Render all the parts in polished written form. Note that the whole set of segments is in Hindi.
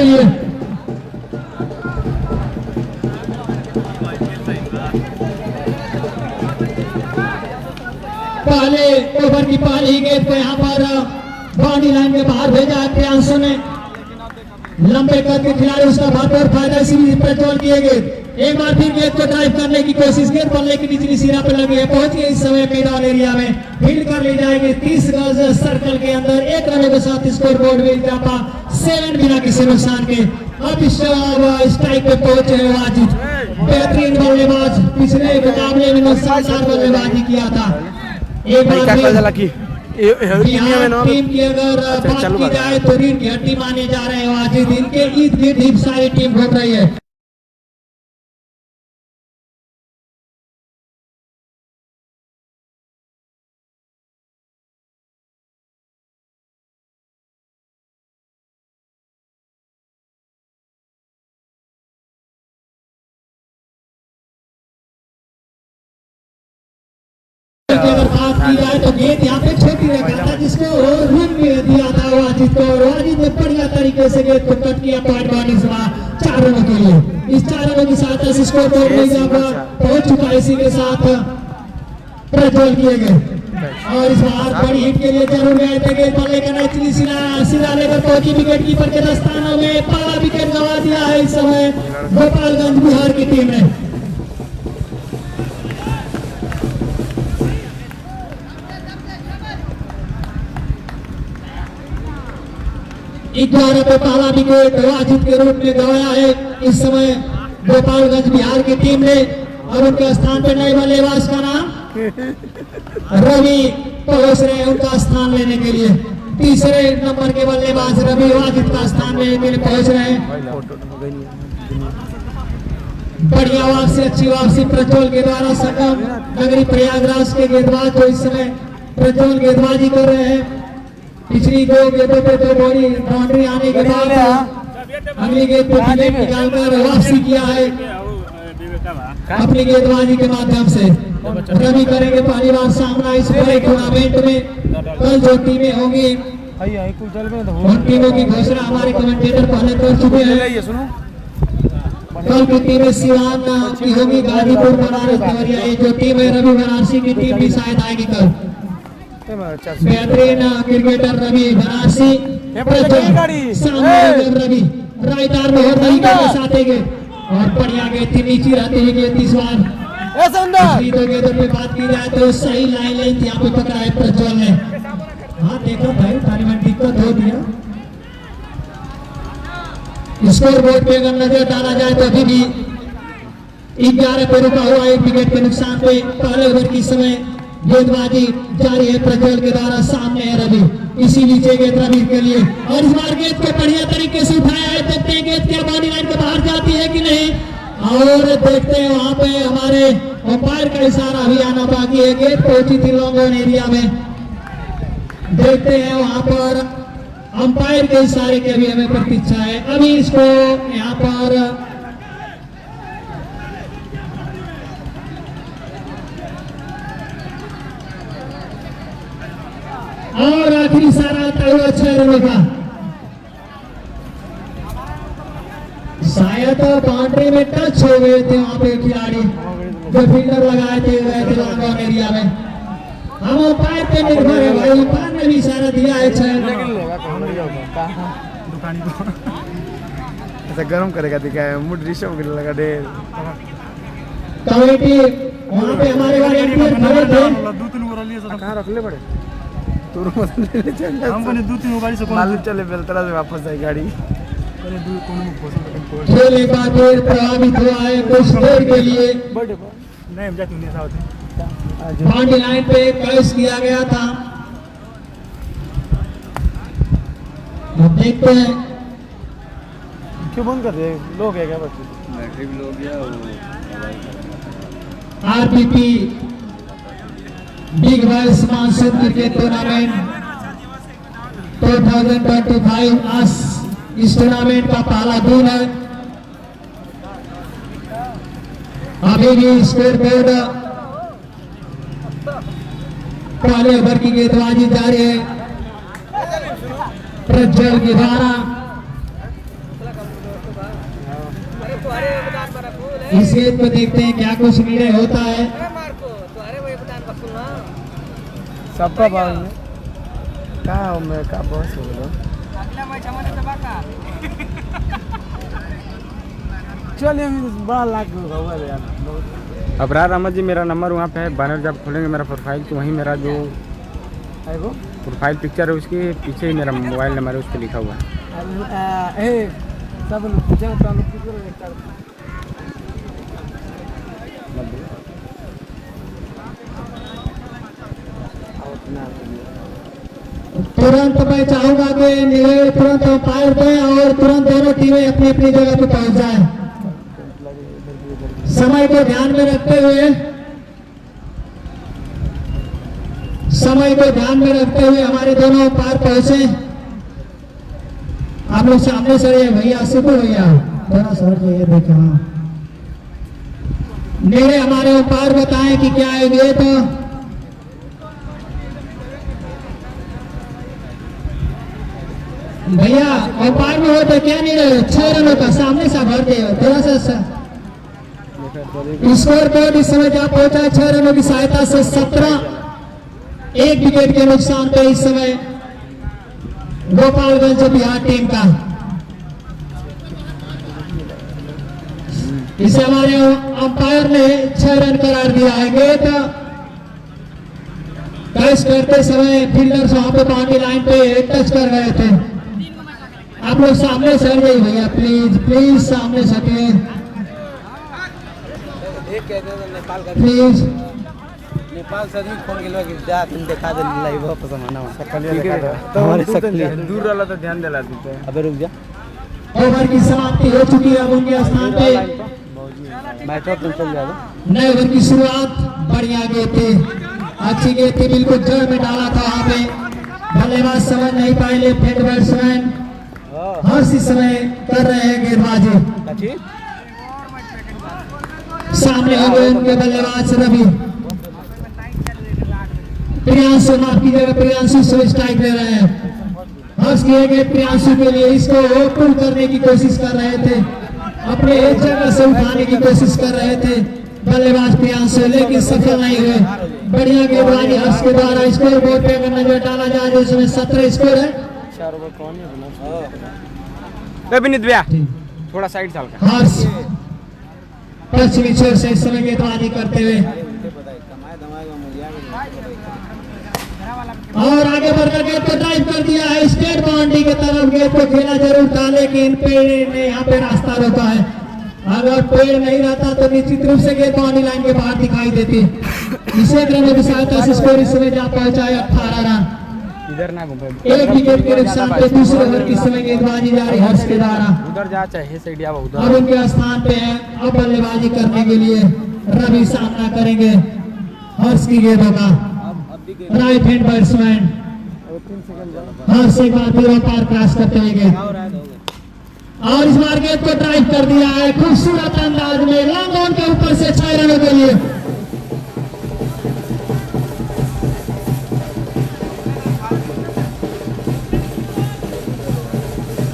के लिए। पहले ओवर की पहली गेंद को यहाँ पर बाउंड्री लाइन के बाहर भेजा प्रियांशु ने। लंबे कद के खिलाड़ी उसका भरपूर फायदा इसी प्रज्वल किए गेंद। एक बार फिर गेंद को ड्राइव करने की कोशिश, गेंद बल्ले की निचली सिरा पर लगी है, पहुंच गई इस समय मैदान एरिया में, फील्ड कर ली जाएगी 30 गज सर्कल के अंदर। एक रन के साथ स्कोर बोर्ड में जापा 7 बिना किसी नुकसान के। अब इस स्ट्राइक पे पहुंचे हैं वाजिद, बेहतरीन बल्लेबाज, पिछले मुकाबले में शानदार बल्लेबाजी किया था। एक बार टीम की अगर बात की जाए तो रीढ़ की हड्डी माने जा रहे हैं वाजिद, इनके ईद गिर्द सारी टीम घूम रही है। अगर बात की जाए तो गेंद यहाँ पे छोटी रखा था जिसको रन में दिया था वाजिद को, और वाजिद ने बढ़िया तरीके से गेंद को कट किया पॉइंट बाउंड्री से 4 रनों के लिए। इस 4 रनों के साथ स्कोर बोर्ड में पहुंच चुका है। इसी के साथ प्रज्वल किए गए और इस बार बड़ी हिट के लिए जरूर गए थे। गेंद बल्ले का निचली सिरा लेकर पहुंची विकेट कीपर के दस्तानों में, पहला विकेट गंवा दिया है इस समय गोपालगंज बिहार की टीम ने। 11 पे पहला विकेट वाजिद के रूप में गवाया है इस समय गोपालगंज बिहार की टीम ने, और उनके स्थान पर नए बल्लेबाज का नाम रवि पहुंच रहे हैं उनका स्थान लेने के लिए। तीसरे नंबर के बल्लेबाज रवि वाजिद का स्थान लेने के लिए पहुंच रहे हैं। बढ़िया वापसी, अच्छी वापसी प्रज्वल के द्वारा। संगम नगरी प्रयागराज के गेंदबाज जो इस समय प्रज्वल गेंदबाजी कर रहे हैं। पिछली 2 गेंदों पे 2 बाउंड्री आने के बाद अगली गेंद पे विकेट निकालकर वापसी किया है अपनी गेंदबाजी के माध्यम से। रवि करेंगे पहली बार सामना इस बड़े टूर्नामेंट में। कल जो टीमें होंगी उन टीमों की घोषणा हमारे कमेंटेटर पहले कर चुके हैं। कल की टीमें सिवान की होगी, गाजीपुर, बनारस, देवरिया। ये जो टीम है रवि बनारसी की टीम भी शायद आएगी कल। बेहतरीन cricketer Ravi Banarasi, Ravi right arm में तरीके के साथ और बढ़िया गेंद थी, नीचे रहती है गेंद। इस बार 2 गेंदों पे बात की जाए तो सही लाइन लेंथ यहाँ पे पकड़ा है प्रज्वल ने। हाँ देखो भाई, ताली में दिक्कत हो दिया। स्कोर बोर्ड पे अगर नजर डाला जाए तो अभी भी 11 पे रुका हुआ 1 विकेट के नुकसान पे। पहले ओवर की समय गेंदबाजी जारी है प्रज्वल के द्वारा। सामने है रवि, इसी नीचे गेंद रवि के लिए, और इस बार गेंद को बढ़िया तरीके से उठाया है। देखते हैं गेंद क्या बाउंड्री लाइन के बाहर जाती है कि नहीं, और देखते हैं वहां पे हमारे अंपायर का इशारा भी आना बाकी है। गेंद पहुंची थी लॉन्ग ऑन एरिया में, देखते हैं वहां पर अंपायर के इशारे की अभी हमें प्रतीक्षा है। अभी इसको यहाँ पर और आखिरी इशारा आता हुआ 6 रनों का। शायद बाउंड्री में टच हो गए थे वहां पे खिलाड़ी जो फील्डर लगाए थे लॉन्ग ऑन एरिया में। हम अंपायर पे निर्भर है भाई, अंपायर ने भी इशारा दिया है 6 ऐसा गरम करेगा दिखा है मुड रिशव गिर लगा दे कमेटी वहां पे हमारे वाले एंपायर खड़े थे। 2-3 ओवर लिए कहां रख ले बड़े तो मत ले चल हमको ने 2-3 गाड़ी से मालूम चले बेलतरा से वापस आई गाड़ी खेल एक बार फिर प्रभावित हुआ है कुछ देर के लिए। नहीं हम जाते नहीं साथ बाउंड्री लाइन पे कैच किया गया था। अब देखते हैं क्यों बंद कर रहे लोग है क्या बच्चे बैटरी भी लोग गया RPP big bash monsoon cricket tournament 2025 आज इस टूर्नामेंट का पहला दिन है। अभी भी स्कोर बोर्ड पहले ओवर की गेंदबाजी जारी है प्रज्वल के द्वारा। इस गेंद को देखते हैं क्या कुछ निर्णय होता है। सबका बाल में का मैं का बॉस हो गया। चलिए बड़ा लाख हुआ यार। अबरार अहमद जी मेरा नंबर वहाँ पे है, बैनर जब खोलेंगे मेरा प्रोफाइल तो वहीं मेरा जो है वो प्रोफाइल पिक्चर है उसके पीछे ही मेरा मोबाइल नंबर है, उस पर लिखा हुआ है। सब लोग पूछे तो लोग किधर है तुरंत मैं चाहूंगा कि निर्णय तुरंत अंपायर दें और तुरंत दोनों टीमें अपनी अपनी जगह पे पहुंच जाएं। समय को ध्यान में रखते हुए हमारे दोनों अंपायर पहुंचे। आप लोग सामने से भैया सुबह भैया थोड़ा सा ये देखो। हाँ निर्णय हमारे अंपायर बताएं कि क्या है ये तो भैया अंपायर में हो तो क्या नहीं रहे 6 रनों का सामने से भर दे थोड़ा सा स्कोर बोर्ड इस समय क्या पहुंचा 6 रनों की सहायता से 17 एक विकेट के नुकसान पे इस समय गोपालगंज बिहार टीम का। इसे हमारे अंपायर ने 6 रन करार दिया है। गेंद कैच करते समय फील्डर्स वहां पे बाउंड्री लाइन पे टच कर रहे थे। आप लोग सामने सर जाइए भैया प्लीज सामने सटिए प्लीज। नेपाल से भी फोन गेलो कि जा तुम दिखा दे लाइव वापस आना तो हमारे दूर सकली दूर वाला तो ध्यान दिला देते हैं। अबे रुक जा ओवर की समाप्ति हो चुकी है। अब उनके स्थान पे मैच और तुम चल जाओ। नए ओवर की शुरुआत बढ़िया गेंद थी, अच्छी गेंद थी, बिल्कुल जड़ में डाला था वहां पे। बल्लेबाज समझ नहीं पाए लेफ्ट हैंड बैट्समैन हर इस समय कर रहे हैं गेंदबाजी। सामने हो गए उनके बल्लेबाज रवि प्रियांशु माफ कीजिएगा प्रियांशु से स्ट्राइक ले रहे हैं। हर्ष किए गए प्रियांशु के लिए इसको पुल करने की कोशिश कर रहे थे, अपने एक जगह से उठाने की कोशिश कर रहे थे बल्लेबाज प्रियांशु, लेकिन सफल नहीं हुए। बढ़िया गेंदबाजी हर्ष के द्वारा। स्कोर बोर्ड पे अगर नजर डाला जाए तो इसमें 17 स्कोर है। विनीत भैया थोड़ा साइड साल का हर्ष पश्चिमी छोर से इस समय गेंदबाजी करते हुए और आगे बढ़कर गेंद को ड्राइव कर दिया है स्टेट बाउंड्री की तरफ। गेंद को खेला जरूर था लेकिन पेड़ ने यहाँ पे रास्ता रोका है। अगर पेड़ नहीं रहता तो निश्चित रूप से गेंद बाउंड्री लाइन के बाहर दिखाई देती। इसे रनों की सहायता से स्कोर इस समय जा पहुंचा है 18 रन। इधर ना घूमे, एक विकेट के नुकसान पे दूसरे ओवर की समय गेंदबाजी जारी हर्ष के द्वारा। उधर जा चाहे साइड या उधर। अब उनके स्थान पे है अब बल्लेबाजी करने के लिए रवि सामना करेंगे हर्ष की गेंदों का। राइट हैंड बैट्समैन हर्ष एक बार फिर पार क्रॉस करते हुए और इस बार गेंद को ड्राइव कर दिया है खूबसूरत अंदाज में लॉन्ग ऑन के ऊपर से 6 रनों के लिए।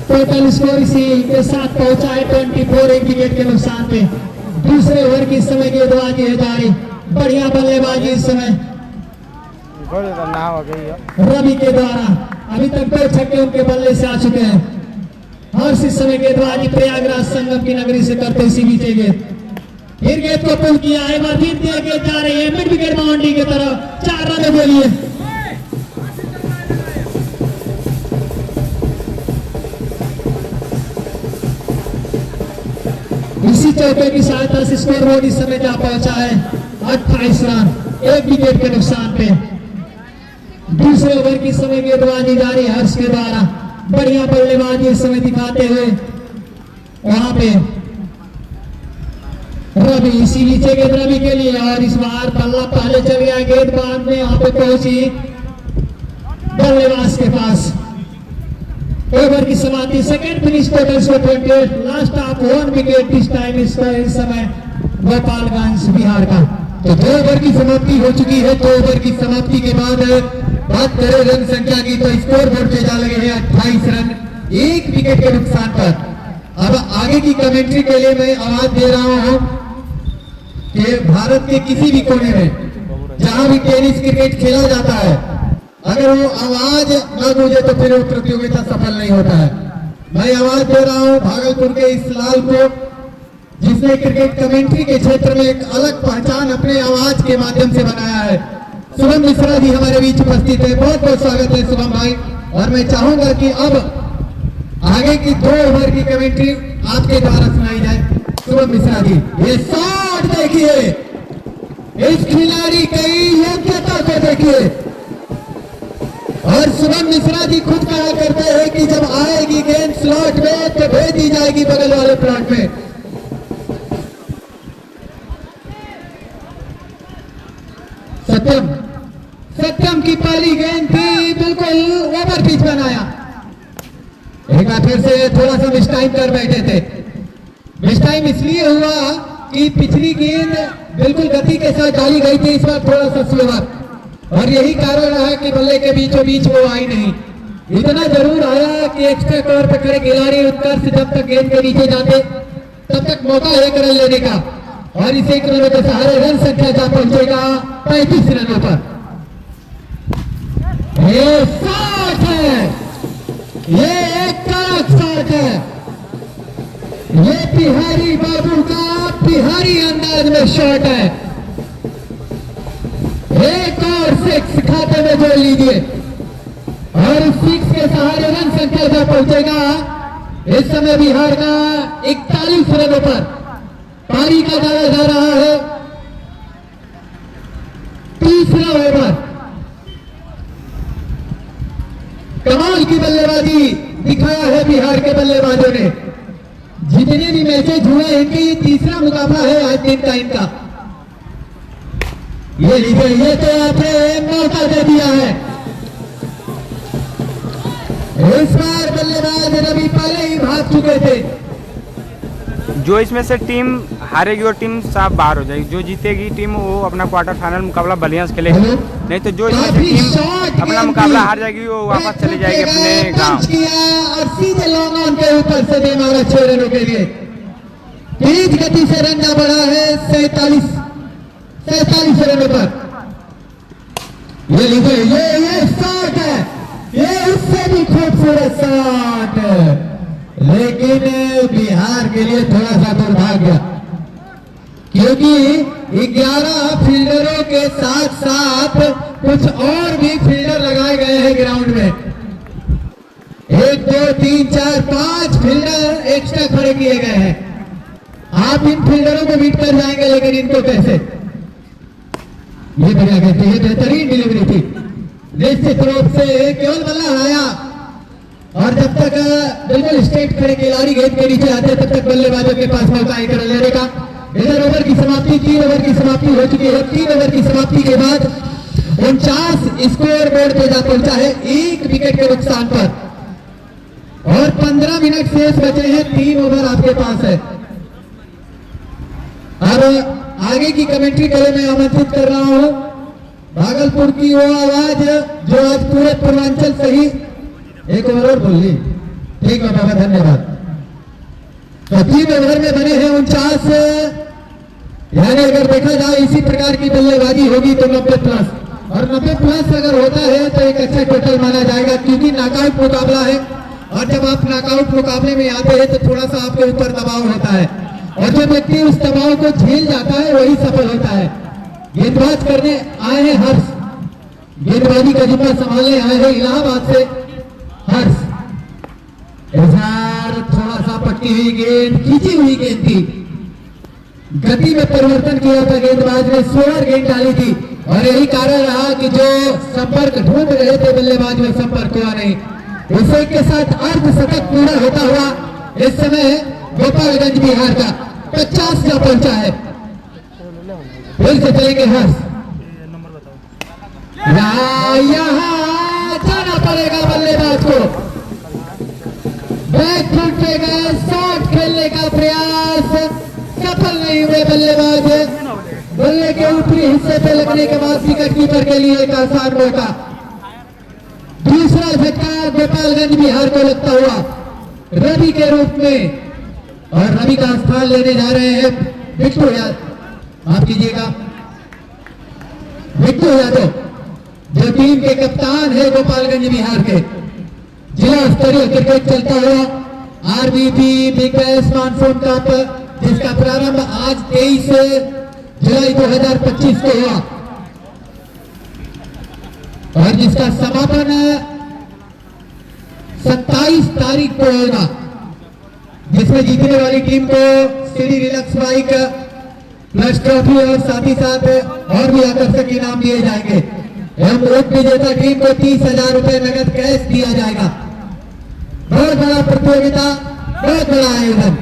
टोटल स्कोर इसी के साथ पहुंचा है 24 एक विकेट के नुकसान पे। दूसरे ओवर की समय गेंदबाजी है जारी। बढ़िया बल्लेबाजी इस समय रवि के द्वारा। अभी तक 2 छक्के उनके बल्ले से आ चुके हैं। हर्ष इस समय गेंदबाजी प्रयागराज संगम की नगरी से करते इसी बीच गेंद फिर गेंद को पुल किया है फिर दिया गेंद जा रही है मिड विकेट बाउंड्री की तरफ 4 रनों के लिए। इसी चौके की सहायता से स्कोर बोर्ड इस समय जा पहुंचा है 28 रन एक विकेट के नुकसान पे। दूसरे ओवर की समय गेंदबाजी जारी हर्ष के द्वारा। बढ़िया बल्लेबाजी इस समय दिखाते हुए वहां पे रवि इसी नीचे गेंद रवि के लिए और इस बार बल्ला पहले चल गया गेंद बाद में वहां पे पहुंची बल्लेबाज के पास। ओवर की समाप्ति second finish total score 28 last of 1 wicket इस टाइम इस समय गोपालगंज बिहार का। तो 2 ओवर की समाप्ति हो चुकी है। 2 ओवर की समाप्ति के बाद बात करें रन संख्या की तो स्कोर बोर्ड पे जा लगे हैं 28 रन एक विकेट के नुकसान पर। अब आगे की कमेंट्री के लिए मैं आवाज दे रहा हूं कि भारत के किसी भी कोने में जहां भी टेनिस क्रिकेट खेला जाता है, अगर वो आवाज ना गूंजे तो फिर वो प्रतियोगिता सफल नहीं होता है। मैं आवाज दे रहा हूं भागलपुर के इस लाल को, जिसने क्रिकेट कमेंट्री के क्षेत्र में एक अलग पहचान अपने आवाज के माध्यम से बनाया है। शुभम मिश्रा जी हमारे बीच उपस्थित है, बहुत बहुत स्वागत है शुभम भाई। और मैं चाहूंगा कि अब आगे की 2 ओवर की कमेंट्री आपके द्वारा सुनाई जाए। शुभम मिश्रा जी, ये शॉट देखिए, इस खिलाड़ी की योग्यता को देखिए। और शुभम मिश्रा जी खुद कहा करते हैं कि जब आएगी गेंद स्लॉट में तो भेज दी जाएगी बगल वाले प्लॉट में। सत्यम की पहली गेंद थी, बिल्कुल ओवर पिच बनाया। एक बार फिर से थोड़ा सा मिस टाइम कर बैठे थे। मिस टाइम इसलिए हुआ कि पिछली गेंद बिल्कुल गति के साथ डाली गई थी, इस बार थोड़ा सा स्लोवर, और यही कारण रहा कि बल्ले के बीचों बीच वो आई नहीं। इतना जरूर आया कि एक्स्ट्रा कवर पे खड़े खिलाड़ी उत्कर्ष जब तक गेंद के नीचे जाते तब तक मौका 1 रन लेने का, और इस 1 रन के सहारे रन संख्या जा पहुंचेगा 35 रनों पर। ये शॉट है, ये एक कड़क शॉट है, ये बिहारी बाबू का बिहारी अंदाज में शॉट है। एक और 6 खाते में जोड़ लीजिए, और 6 के सहारे रन संख्या जा पहुंचेगा इस समय बिहार का 41 रनों पर। पारी का दावा जा रहा है 3रा ओवर। कमाल की बल्लेबाजी दिखाया है बिहार के बल्लेबाजों ने। जितने भी मैचेज हुए इनकी 3रा मुकाबला है आज दिन का इनका। ये लीजिए, ये तो आपने मौका दे दिया है। इस बार बल्लेबाज रवि पहले ही भाग चुके थे। जो इसमें से टीम हारेगी वो टीम साफ बाहर हो जाएगी, जो जीतेगी टीम वो अपना क्वार्टर फाइनल मुकाबला बलिया से खेलेगी। नहीं तो जो इसमें से टीम अपना मुकाबला हार जाएगी वो वापस चली जाएगी अपने गांव। और सीधे लॉन्ग ऑन के ऊपर से दे मारा 6 रनों के लिए। तेज गति से रन बढ़ा है 47 रनों पर। ये लीजिए, ये शॉट है, ये उससे भी खूबसूरत शॉट है, लेकिन बिहार के लिए थोड़ा सा दुर्भाग्य, क्योंकि 11 फील्डरों के साथ साथ कुछ और भी फील्डर लगाए गए हैं ग्राउंड में। 1 2 3 4 5 फील्डर एक्स्ट्रा खड़े किए गए हैं। आप इन फील्डरों को बीट कर जाएंगे, लेकिन इनको कैसे? ये बढ़िया गई थी, ये बेहतरीन डिलीवरी थी। निश्चित रूप से केवल बल्ला आया, और जब तक बिल्कुल स्ट्रेट खड़े खिलाड़ी गेंद के नीचे आते तब तक बल्लेबाजों के पास मौका 1 रन लेने का। इधर ओवर की समाप्ति, 3 ओवर की समाप्ति हो चुकी है। 3 ओवर की समाप्ति के बाद 49 स्कोर बोर्ड पे जा पहुंचा है 1 विकेट के नुकसान पर, और 15 मिनट शेष बचे हैं। 3 ओवर आपके पास है। अब आगे की कमेंट्री के लिए मैं आमंत्रित कर रहा हूं भागलपुर की वो आवाज जो आज पूरे पूर्वांचल सही। एक ओवर और बोल ली, ठीक है बाबा, धन्यवाद। तो 3 ओवर में बने हैं 49, यानी अगर देखा जाए इसी प्रकार की बल्लेबाजी होगी तो 90 प्लस, और 90 प्लस अगर होता है तो एक अच्छा टोटल माना जाएगा, क्योंकि नॉकआउट मुकाबला है, और जब आप नॉकआउट मुकाबले में आते हैं तो थोड़ा सा आपके ऊपर दबाव होता है, और जो व्यक्ति उस दबाव को झेल जाता है वही सफल होता है। गेंदबाज करने आए हैं हर्ष, गेंदबाजी का जिम्मा संभालने आए हैं इलाहाबाद से हर्ष। थोड़ा सा पटकी हुई गेंद, खींची हुई गेंद थी, गति में परिवर्तन किया था गेंदबाज ने, स्लोअर गेंद डाली थी, और यही कारण रहा कि जो संपर्क ढूंढ रहे थे बल्लेबाज में संपर्क हुआ नहीं। उसे के साथ अर्धशतक पूरा होता हुआ इस समय गोपालगंज बिहार का 50 का पहुंचा है। फिर से चलेंगे हर्ष, यहाँ जाना पड़ेगा बल्लेबाज को। बैकफुट के गए, शॉट खेलने का प्रयास सफल नहीं हुए बल्लेबाज। बल्ले के ऊपरी हिस्से पे लगने के बाद विकेट कीपर के लिए एक आसान मौका। दूसरा झटका गोपालगंज बिहार को लगता हुआ रवि के रूप में, और रवि का स्थान लेने जा रहे हैं बिट्टू यादव। माफ कीजिएगा, बिट्टू यादव जो टीम के कप्तान है गोपालगंज बिहार के। जिला स्तरीय क्रिकेट चलता हुआ RBP big bash monsoon cup, जिसका प्रारंभ आज 23 जुलाई 2025 को हुआ और जिसका समापन 27 तारीख को होगा, जिसमें जीतने वाली टीम को CD relax bike plus trophy और साथ ही साथ और भी आकर्षक इनाम दिए जाएंगे एवं उप विजेता टीम को 30,000 रुपए नगद कैश दिया जाएगा। बहुत बड़ा प्रतियोगिता, बहुत बड़ा आयोजन।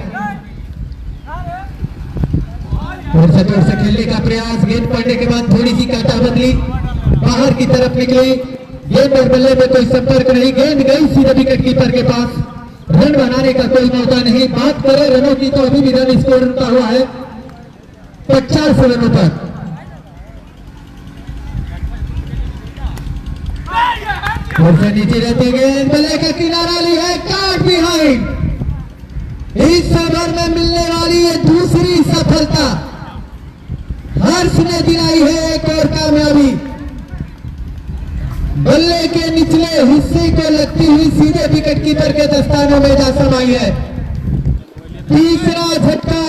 जोर से खेलने का प्रयास, गेंद पड़ने के बाद थोड़ी सी काटा बदली, बाहर की तरफ निकली, गेंद और बल्ले में कोई संपर्क नहीं, गेंद गई सीधे विकेट कीपर के पास, रन बनाने का कोई मौका नहीं। बात करें रनों की तो अभी भी रन स्कोर रुका हुआ है 50 रनों पर। और से नीचे रहते गेंद बल्ले का किनारा ली है, काट बिहाइंड। इस ओवर में मिलने वाली है दूसरी सफलता, हर्ष ने दिलाई है एक और कामयाबी। बल्ले के निचले हिस्से को लगती हुई सीधे विकेट कीपर के दस्तानों में जा समाई है। तीसरा झटका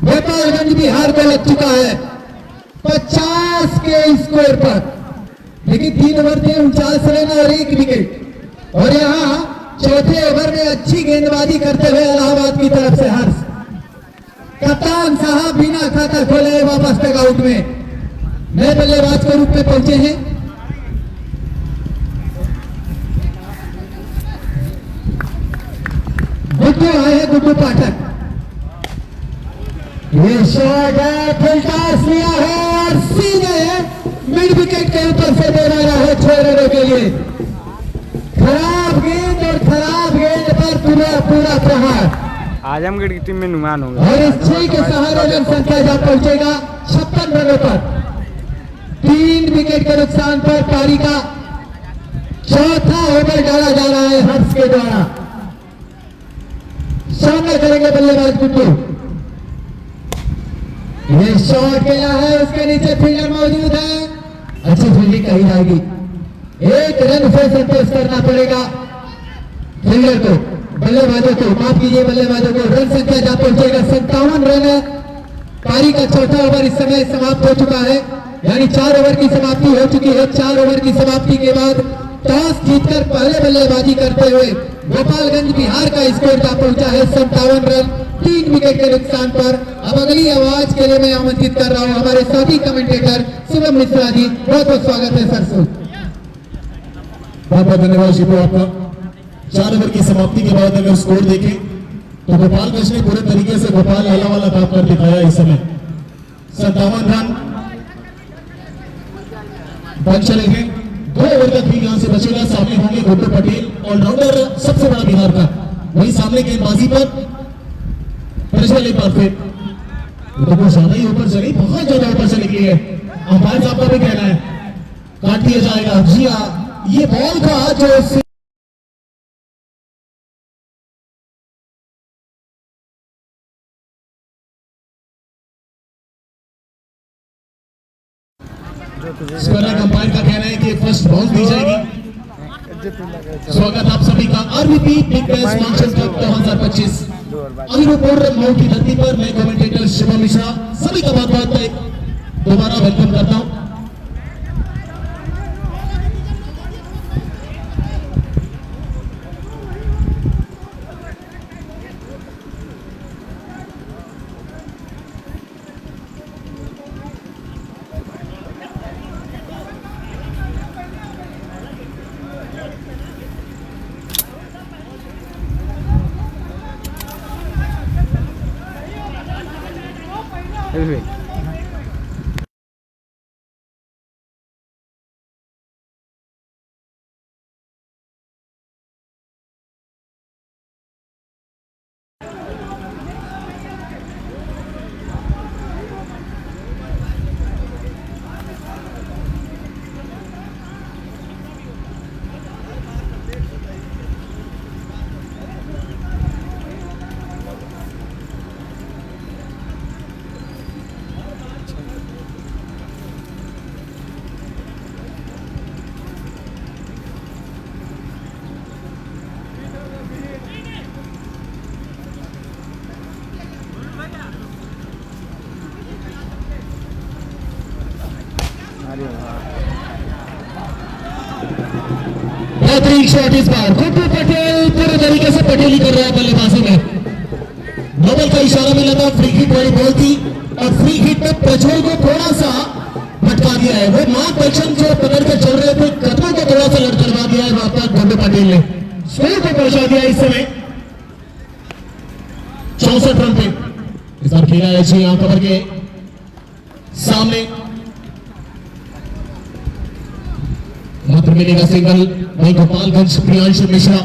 गोपालगंज बिहार को लग चुका है 50 के स्कोर पर, लेकिन 3 ओवर थे, 49 रन और 1 विकेट। और यहाँ चौथे ओवर में अच्छी गेंदबाजी करते हुए इलाहाबाद की तरफ से हर्ष, कप्तान साहब बिना खाता खोले वापस टगआउट में नए बल्लेबाज के रूप में पहुंचे हैं। गुड्डू आए हैं, गुड्डू पाठक। ये शॉट है, फुल टॉस लिया है और सीधे मिड विकेट के ऊपर से दे रहा है 6 रनों के लिए। खराब गेंद और खराब गेंद पर पूरा प्रहार। आजमगढ़ की टीम में नुमान होगा और इस 6 के सहारे रन संख्या जा पहुंचेगा 56 रनों पर। 3 विकेट के नुकसान पर पारी का चौथा ओवर डाला जा रहा है हर्ष के द्वारा। सामना करेंगे बल्लेबाज गुड्डू। ये शॉट खेला है, उसके नीचे फील्डर मौजूद है, अच्छी फील्डिंग कही जाएगी। 1 रन से संतोष करना पड़ेगा फील्डर को, बल्लेबाजों को, माफ कीजिए बल्लेबाजों को। रन संख्या जा पहुंचेगा 57 रन। पारी का चौथा ओवर इस समय समाप्त हो चुका है, यानी 4 ओवर की समाप्ति हो चुकी है। 4 ओवर की समाप्ति के बाद टॉस जीतकर पहले बल्लेबाजी करते हुए गोपालगंज बिहार का स्कोर जा पहुंचा है 57 रन 3 विकेट के नुकसान पर। अब अगली आवाज के लिए मैं आमंत्रित कर रहा हूं हमारे साथी कमेंटेटर शुभम मिश्रा जी। बहुत बहुत स्वागत है सर। बहुत बहुत धन्यवाद शिवू आपका। 4 ओवर की समाप्ति के बाद अगर स्कोर देखें तो गोपालगंज ने पूरे तरीके से गोपाल लाला वाला काम कर दिखाया। इस समय 57 रन बन चले गए। 2 ओवर तक भी यहां से बचेगा। सामने होंगे गुड्डू पटेल, ऑलराउंडर सबसे बड़ा बिहार का, वही सामने गेंदबाजी पर प्रज्वल एक बार फिर तो कुछ ज्यादा ही ऊपर चली, बहुत ज्यादा ऊपर चली गई है। अंपायर साहब का भी कहना है काट दिया जाएगा। जी हाँ, ये बॉल का जो अंपायर का कहना है कि फर्स्ट बॉल दी जाएगी। स्वागत आप सभी का RBP big bash monsoon cup 2025 Alipur Mau की धरती पर। मैं कमेंटेटर शुभम मिश्रा सभी का बहुत बहुत दोबारा वेलकम करता हूं। शॉट इस बार गुड्डू पटेल पूरे तरीके से पटेल ही कर रहा है बल्लेबाजी में। नोबल का इशारा मिला था, फ्री हिट वाली बॉल थी और फ्री हिट में प्रज्वल को थोड़ा सा भटका दिया है। वो मार्गदर्शन जो पकड़ के चल रहे थे, कदमों को थोड़ा सा लड़खड़ा दिया है वहां पर गुड्डू पटेल ने, स्कोर को पहुंचा दिया इस समय 64 रन पे। इस बार खेला है जी कवर के सामने, मात्र मिलेगा सिंगल। वही गोपालगंज प्रियांशु मिश्रा,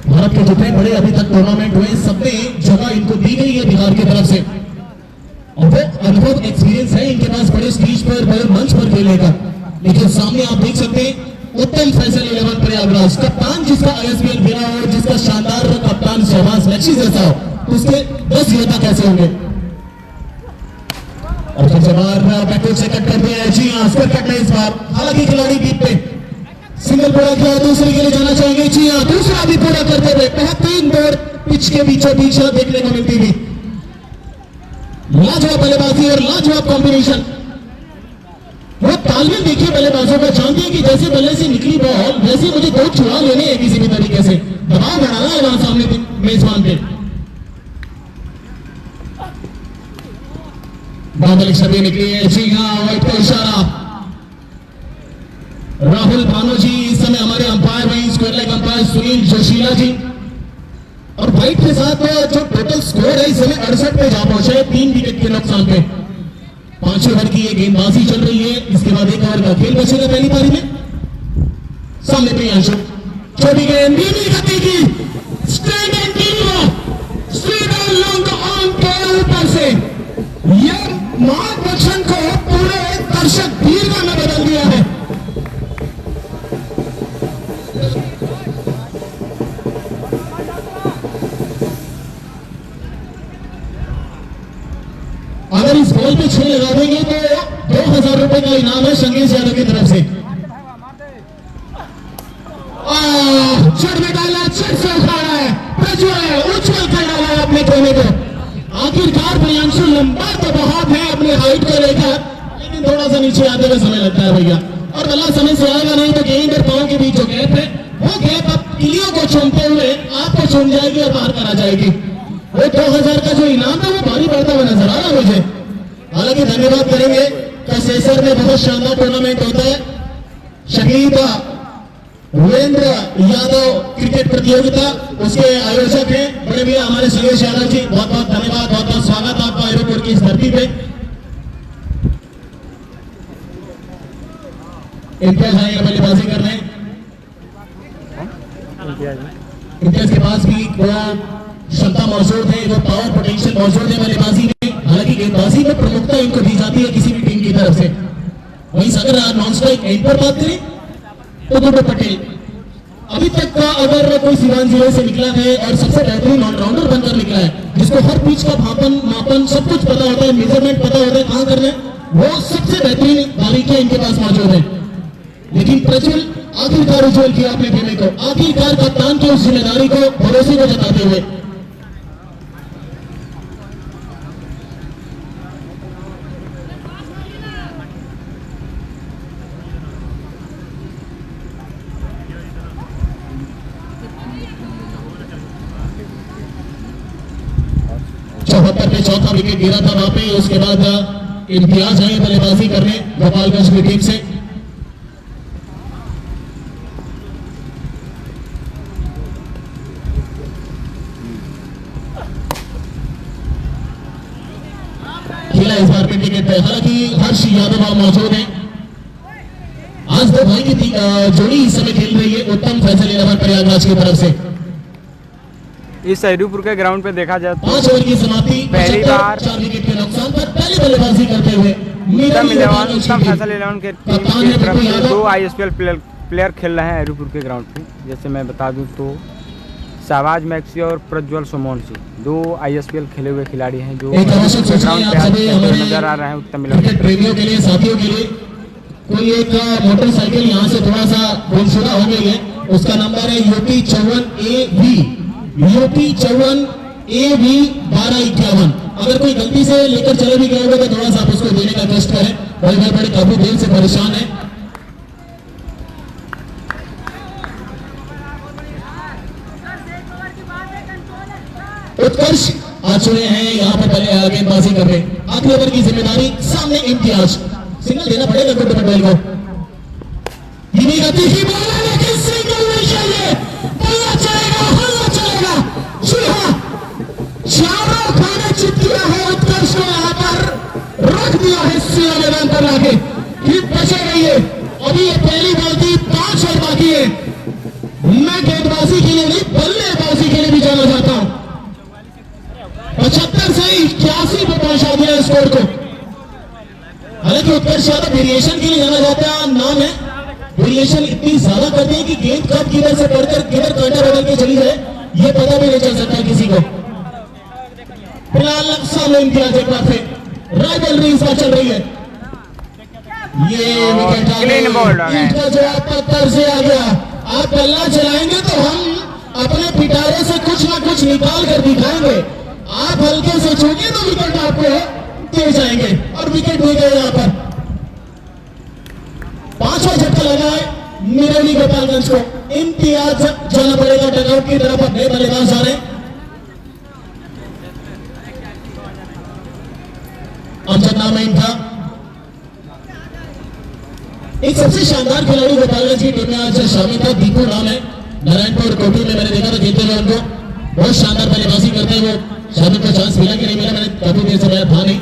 भारत के जितने बड़े अभी तक टूर्नामेंट हुए सब में जगह इनको दी गई है बिहार की तरफ से, और वो अनुभव एक्सपीरियंस है इनके पास बड़े स्टेज पर बड़े मंच पर खेलने का। लेकिन सामने आप देख सकते हैं उत्तम फैसल 11 प्रयागराज, कप्तान जिसका आईएसपीएल गिरा हो, जिसका शानदार कप्तान शहबाज मैक्सी जैसा हो, तो उसके 10 योद्धा कैसे होंगे। और फिर से बार बैकवर्ड से कट कर दिया है जी हाँ, स्क्वायर कट है इस बार। हालांकि खिलाड़ी बीट पे सिंगल पूरा किया, दूसरे के लिए जाना चाहेंगे जी हाँ, दूसरा भी पूरा करते हुए बेहतरीन दौड़ पिच के बीचों बीच देखने को मिलती थी। लाजवाब बल्लेबाजी और लाजवाब कॉम्बिनेशन। वो तालमेल देखिए बल्लेबाजों का, जानते हैं कि जैसे बल्ले से निकली बॉल वैसे मुझे दो छुड़ा लेने हैं किसी भी तरीके से, दबाव बनाना है वहां सामने मेजबान पे। बादल छवि निकली है जी हाँ, वाइट का इशारा। राहुल भानु जी इस समय हमारे अंपायर वही स्क्वायर लेग अंपायर सुनील जोशीला जी, और वाइट के साथ जो टोटल स्कोर है इस समय 68 पे जा पहुंचा है 3 विकेट के नुकसान पे। 5 ओवर की ये गेंदबाजी चल रही है, इसके बाद 1 ओवर का खेल बचेगा पहली पारी में। सामने प्रियांशु, छोटी गेंद धीमी गति की स्ट्रेट एंड स्ट्रेट और लॉन्ग ऑन के ऊपर से यह मार्गदर्शन को पूरे दर्शक दीर्घा में बदल दिया है। अगर इस बॉल पे 6 लगा देंगे तो 2000 रुपए का इनाम है शंगेश यादव की तरफ से। चढ़ में डाला, चढ़ से उखाड़ा है प्रज्वल, उछल कर डाला है अपने कोने को। आखिरकार प्रियांशु लंबा तो बहुत है अपने हाइट को लेकर, लेकिन थोड़ा सा नीचे आते हुए समय लगता है भैया, और बल्ला समय से आएगा नहीं तो गेंद और पांव के बीच जो गैप है वो गैप अब किलियों को चूमते हुए आपको चूम जाएगी और बाहर करा जाएगी। वो 2000 का जो इनाम है वो भारी पड़ता हुआ नजर आ रहा मुझे। हालांकि धन्यवाद करेंगे कैसेसर में बहुत शानदार टूर्नामेंट होता है, शहीद वीरेंद्र यादव क्रिकेट प्रतियोगिता, उसके आयोजक हैं बड़े भैया हमारे शंगेश यादव जी, बहुत बहुत धन्यवाद, बहुत बहुत स्वागत आपका एयरपोर्ट की इस धरती पे। इम्तियाज आएगा बल्लेबाजी करने, इम्तियाज के पास भी वो क्षमता मौजूद है, वो पावर पोटेंशियल मौजूद है बल्लेबाजी में। हालांकि गेंदबाजी में प्रमुखता इनको दी जाती है किसी भी टीम की तरफ से। वहीं अगर नॉन स्ट्राइक एंड पर बात करें तो गुड्डू पटेल अभी तक का अगर कोई सीवान जिले से निकला है और सबसे बेहतरीन ऑलराउंडर बनकर निकला है, जिसको हर पिच का मापन सब कुछ पता होता है, मेजरमेंट पता होता है कहां करना है, वो सबसे बेहतरीन बारीकियां इनके पास मौजूद है। लेकिन प्रज्वल आखिरकार उज्जवल किया अपने टीम को, आखिरकार कप्तान की उस जिम्मेदारी को भरोसे को जताते हुए। चौहत्तर पे चौथा विकेट गिरा था वहां पे, उसके बाद इम्तियाज आए बल्लेबाजी करने गोपालगंज की टीम से। खेला इस बार पे टिकट पे, हालांकि हर्ष यादव मौजूद है। आज दो भाई की जोड़ी इस समय खेल रही है, उत्तम फैसल 11 प्रयागराज की तरफ से। इस हैदूपुर के ग्राउंड पे देखा जाए 5 ओवर की समाप्ति, पहली बार 4 विकेट के नुकसान पर पहली बल्लेबाजी करते हुए उत्तम फैसल 11 के टीम की तरफ से 2 आईएसपीएल प्लेयर खेल रहे हैं हैदूपुर के ग्राउंड पे। जैसे मैं बता दूं तो शहबाज मैक्सी और प्रज्वल सोमोनसी 2 आईएसपीएल खेले हुए खिलाड़ी हैं जो ग्राउंड पे नजर आ रहे हैं। उत्तम प्रेमियों के लिए, साथियों के लिए कोई एक मोटरसाइकिल यहाँ से थोड़ा सा गुमशुदा हो गई है, उसका नंबर है यूपी 54AV 1251। अगर कोई गलती से लेकर चले भी गए होगा तो थोड़ा सा आप उसको देने का कष्ट करें, भाई बड़े काफी देर से परेशान है। उत्कर्ष आ चुके हैं यहाँ पर पहले गेंदबाजी कर रहे। आखिरी ओवर की जिम्मेदारी सामने इम्तियाज। सिग्नल देना पड़ेगा गुड्डू पटेल को। धीमी गति की बॉल है लेकिन सिंगल नहीं चाहिए। बल्ला चलेगा, हल्ला चलेगा। जी हाँ, चारों खाने चित किया है उत्कर्ष को, यहाँ पर रख दिया है सीधा मैदान पर लाके। हिट बचे गई है। अभी ये पहली बॉल थी, 5 ओवर बाकी है। मैं गेंदबाजी के लिए नहीं बल्लेबाजी के लिए भी जाना चाहता हूं। 75 से 81 पे पहुंचा दिया स्कोर को। हालांकि उत्कर्ष यादव वेरिएशन के लिए जाना जाता है, नाम है वेरिएशन इतनी ज्यादा करते हैं कि गेंद कब किधर से पड़कर किधर कांटा बदल के चली जाए ये पता भी नहीं चल सकता किसी को। फिलहाल सामने इम्तियाज एक बार फिर राइवलरी इस बार चल रही है। ये विकेट का जवाब पत्थर से आ गया। आप बल्ला चलाएंगे तो हम अपने पिटारे से कुछ ना कुछ निकाल कर दिखाएंगे। आप हल्के से छूंगे तो विकेट आपको दे जाएंगे और विकेट मिल गए यहाँ पर। 5वां झटका लगा है मिरौली गोपालगंज को। इम्तियाज जाना पड़ेगा डगआउट की तरफ। अपने बल्लेबाज आ रहे हैं। अमजद नाम है इनका। एक सबसे शानदार खिलाड़ी गोपालगंज की टीम में आज शामिल था, दीपू नाम है। नारायणपुर कोटू में मैंने देखा था खेलते हुए उनको। बहुत शानदार बल्लेबाजी करते हैं वो। शामिल को चांस मिला कि नहीं मिला मैंने काफी देर से मैं था नहीं।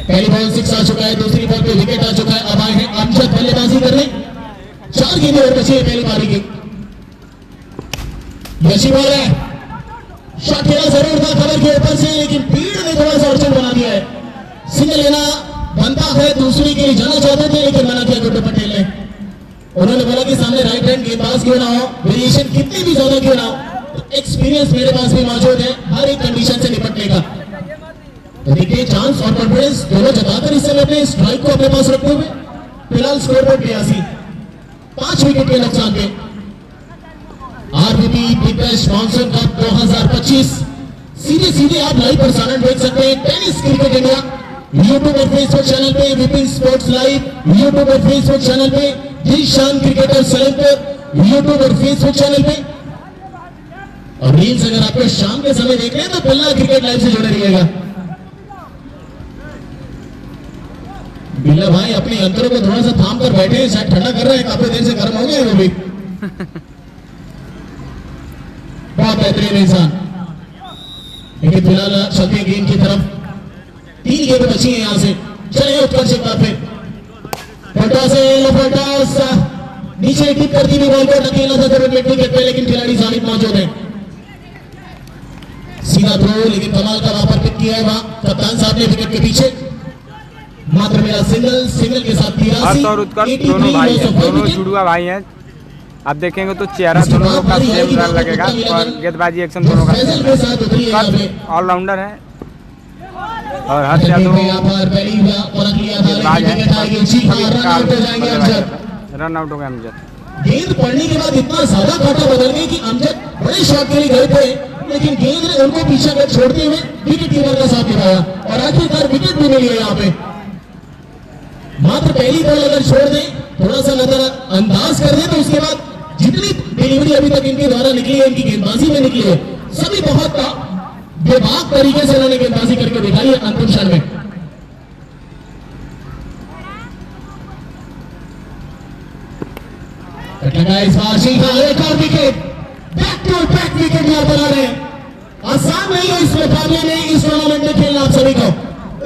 पहली बॉल 6 आ चुका है, दूसरी बॉल पे विकेट आ चुका है। अब आए हैं अमजद बल्लेबाजी करने। 4 गेंदें और बची है पहली पारी की। अच्छी बॉल है, शॉट खेला जरूर था कवर के ऊपर से, लेकिन भीड़ ने थोड़ा सा अड़चन बना दिया है। सिंगल लेना बनता है, दूसरी के लिए जाना चाहते थे लेकिन मना किया गुड्डू पटेल ने। उन्होंने बोला कि सामने राइट हैंड गेंदबाज क्यों ना हो, वेरिएशन कितनी भी ज्यादा क्यों ना हो, एक्सपीरियंस मेरे पास भी मौजूद है हर एक कंडीशन से निपटने का। तो देखिए चांस और कॉन्फिडेंस दोनों जताकर इस समय अपने स्ट्राइक को अपने पास रखते हुए फिलहाल स्कोर बोर्ड 82, 5 विकेट के नुकसान पे। RBP big bash monsoon cup 2025 सीधे आप लाइव प्रसारण देख सकते हैं। टेनिस क्रिकेट इंडिया यूट्यूब और फेसबुक चैनल पे, विपिन स्पोर्ट्स लाइव यूट्यूब और फेसबुक चैनल पे, दिलशान क्रिकेटर सलेमपुर यूट्यूब और फेसबुक चैनल पे। और रील्स अगर आपको शाम के समय देखने हैं तो पल्ला क्रिकेट लाइव से जुड़े रहिएगा। बिल्ला भाई अपने यंत्रों को थोड़ा सा थाम कर बैठे हैं, शायद ठंडा कर रहे हैं, काफी देर से गर्म हो गए वो भी। बहुत बेहतरीन इंसान। लेकिन फिलहाल चलते हैं गेम की तरफ। 3 गेंदें बची हैं यहाँ से। चलिए उत्कर्ष एक बार फिर फटा से लफटास नीचे टिप कर दी बॉल को, धकेलना था जरूर मिड विकेट पे, लेकिन खिलाड़ी जानिब मौजूद है। सीधा थ्रो, लेकिन कमाल का वहां पर पिक किया है वहां कप्तान साहब ने विकेट के पीछे। मात्र मेरा सिंगल के साथ 83 और उत्कर्ष दोनों भाई हैं, दोनों जुड़वा भाई हैं। आप देखेंगे तो चेहरा दोनों का सेम रन लगेगा और गेंदबाजी एक्शन दोनों का। ऑलराउंडर है और हर्ष यादव रन आउट हो गया अमजद। गेंद पड़ने के बाद इतना ज्यादा काटा बदल गई कि अमजद बड़े शॉट के लिए गए थे, लेकिन गेंद ने उनको पीछे कर छोड़ते हुए विकेट कीपर का साथ निभाया और आखिरकार विकेट भी मिली है यहाँ पे। मात्र पहली बॉल अगर छोड़ दें, थोड़ा सा नजर अंदाज कर दें, तो उसके बाद जितनी डिलीवरी अभी तक इनके द्वारा निकली है, इनकी गेंदबाजी में निकली है, सभी बहुत बेबाक तरीके से इन्होंने गेंदबाजी करके दिखाई है अंतिम क्षण में। इस बार एक और wicket, back to back wicket यहाँ पर आ रहे हैं। आसान नहीं है इस मुकाबले में, इस टूर्नामेंट में खेलना आप सभी को,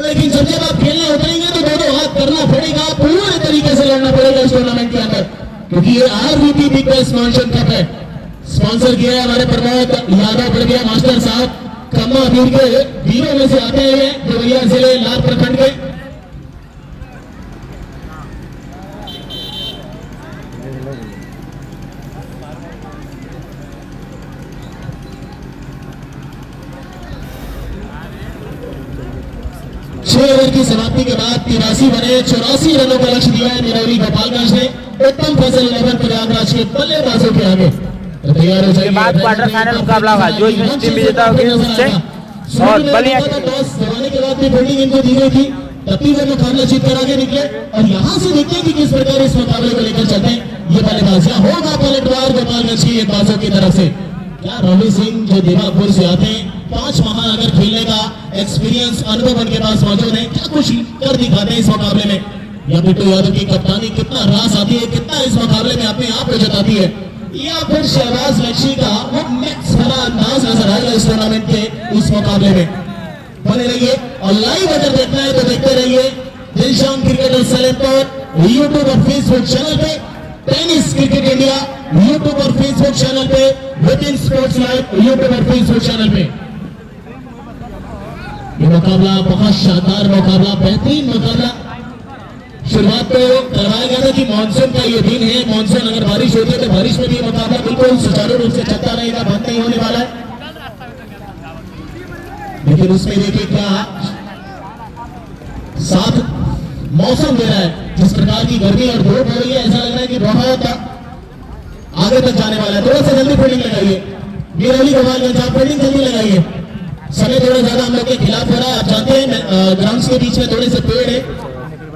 लेकिन जब आप खेलने उतरेंगे तो दो हाथ करना पड़ेगा, पूरे तरीके से लड़ना पड़ेगा इस टूर्नामेंट के अंदर, क्योंकि ये RBP big bash monsoon cup है। स्पॉन्सर किया है हमारे प्रमोद यादव बढ़िया मास्टर साहब, कम्मा वीर के वीरों में से आते हैं, देवरिया जिले लाल प्रखंड के। ओवर की समाप्ति के बाद 83 बने, 84 रनों का लक्ष्य दिया है मिरौली गोपालगंज ने। उत्तम फसल 11 प्रयागराज के बल्लेबाजों के आगे तैयार हो जाएगी। बाद क्वार्टर फाइनल मुकाबला होगा, जो इसमें टीम विजेता होगी उससे और बलिया टॉस गंवाने के बाद भी फील्डिंग इनको दी गई थी, तब भी वो मुकाबला जीत कर आगे निकले। और यहाँ से देखते हैं कि किस प्रकार इस मुकाबले को लेकर चलते हैं ये बल्लेबाज। होगा पलटवार गोपालगंज की गेंदबाजों की तरफ से। क्या रवि सिंह जो दीवापुर से आते हैं, 5 माह अगर खेलने का एक्सपीरियंस अनुभव उनके पास मौजूद है, क्या कुछ कर दिखाते हैं इस मुकाबले में। या बिट्टू यादव की कप्तानी कितना रास आती है, कितना इस मुकाबले में अपने आप को जताती है, या फिर शहबाज लक्ष्मी का वो मैक्स भरा अंदाज नजर आएगा इस टूर्नामेंट के इस मुकाबले में। बने रहिए और लाइव अगर देखना है तो देखते रहिए दिलशान क्रिकेटर सैलेम पर यूट्यूब और फेसबुक चैनल पे, टेनिस क्रिकेट इंडिया यूट्यूब और फेसबुक चैनल पे, विपिन स्पोर्ट्स लाइव यूट्यूब और फेसबुक चैनल पे। ये मुकाबला बहुत शानदार मुकाबला, बेहतरीन मुकाबला। शुरुआत तो करवाया गया था कि मानसून का ये दिन है, मानसून अगर बारिश होती है तो बारिश में भी मुकाबला बिल्कुल सुचारू रूप से चलता रहेगा, बंद नहीं होने वाला है। लेकिन उसमें देखिए क्या साथ मौसम दे रहा है, जिस प्रकार की गर्मी और धूप हो रही है, ऐसा लग रहा है कि बहुत आगे तक जाने वाला है। थोड़ा सा जल्दी फील्डिंग लगाइए, गिरौली गोपालगंज आप फील्डिंग जल्दी लगाइए। समय थोड़ा ज्यादा हम लोग के खिलाफ हो रहा है। आप जानते हैं ग्राउंड्स के बीच में थोड़े से पेड़ है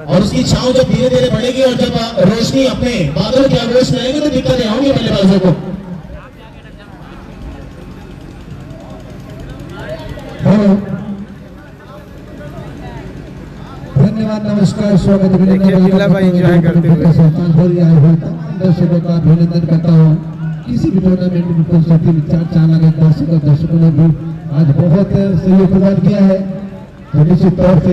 और उसकी छांव जब धीरे धीरे बढ़ेगी और जब रोशनी अपने बादलों के आगोश में आएगी तो दिक्कतें होंगी बल्लेबाजों को। धन्यवाद, नमस्कार, स्वागत दर्शकों का अभिनंदन करता हूँ। किसी भी टूर्नामेंट में कोई सभी विचार चाहना गए दर्शकों ने भी आज बहुत सहयोग प्रदान किया है, तो निश्चित तौर से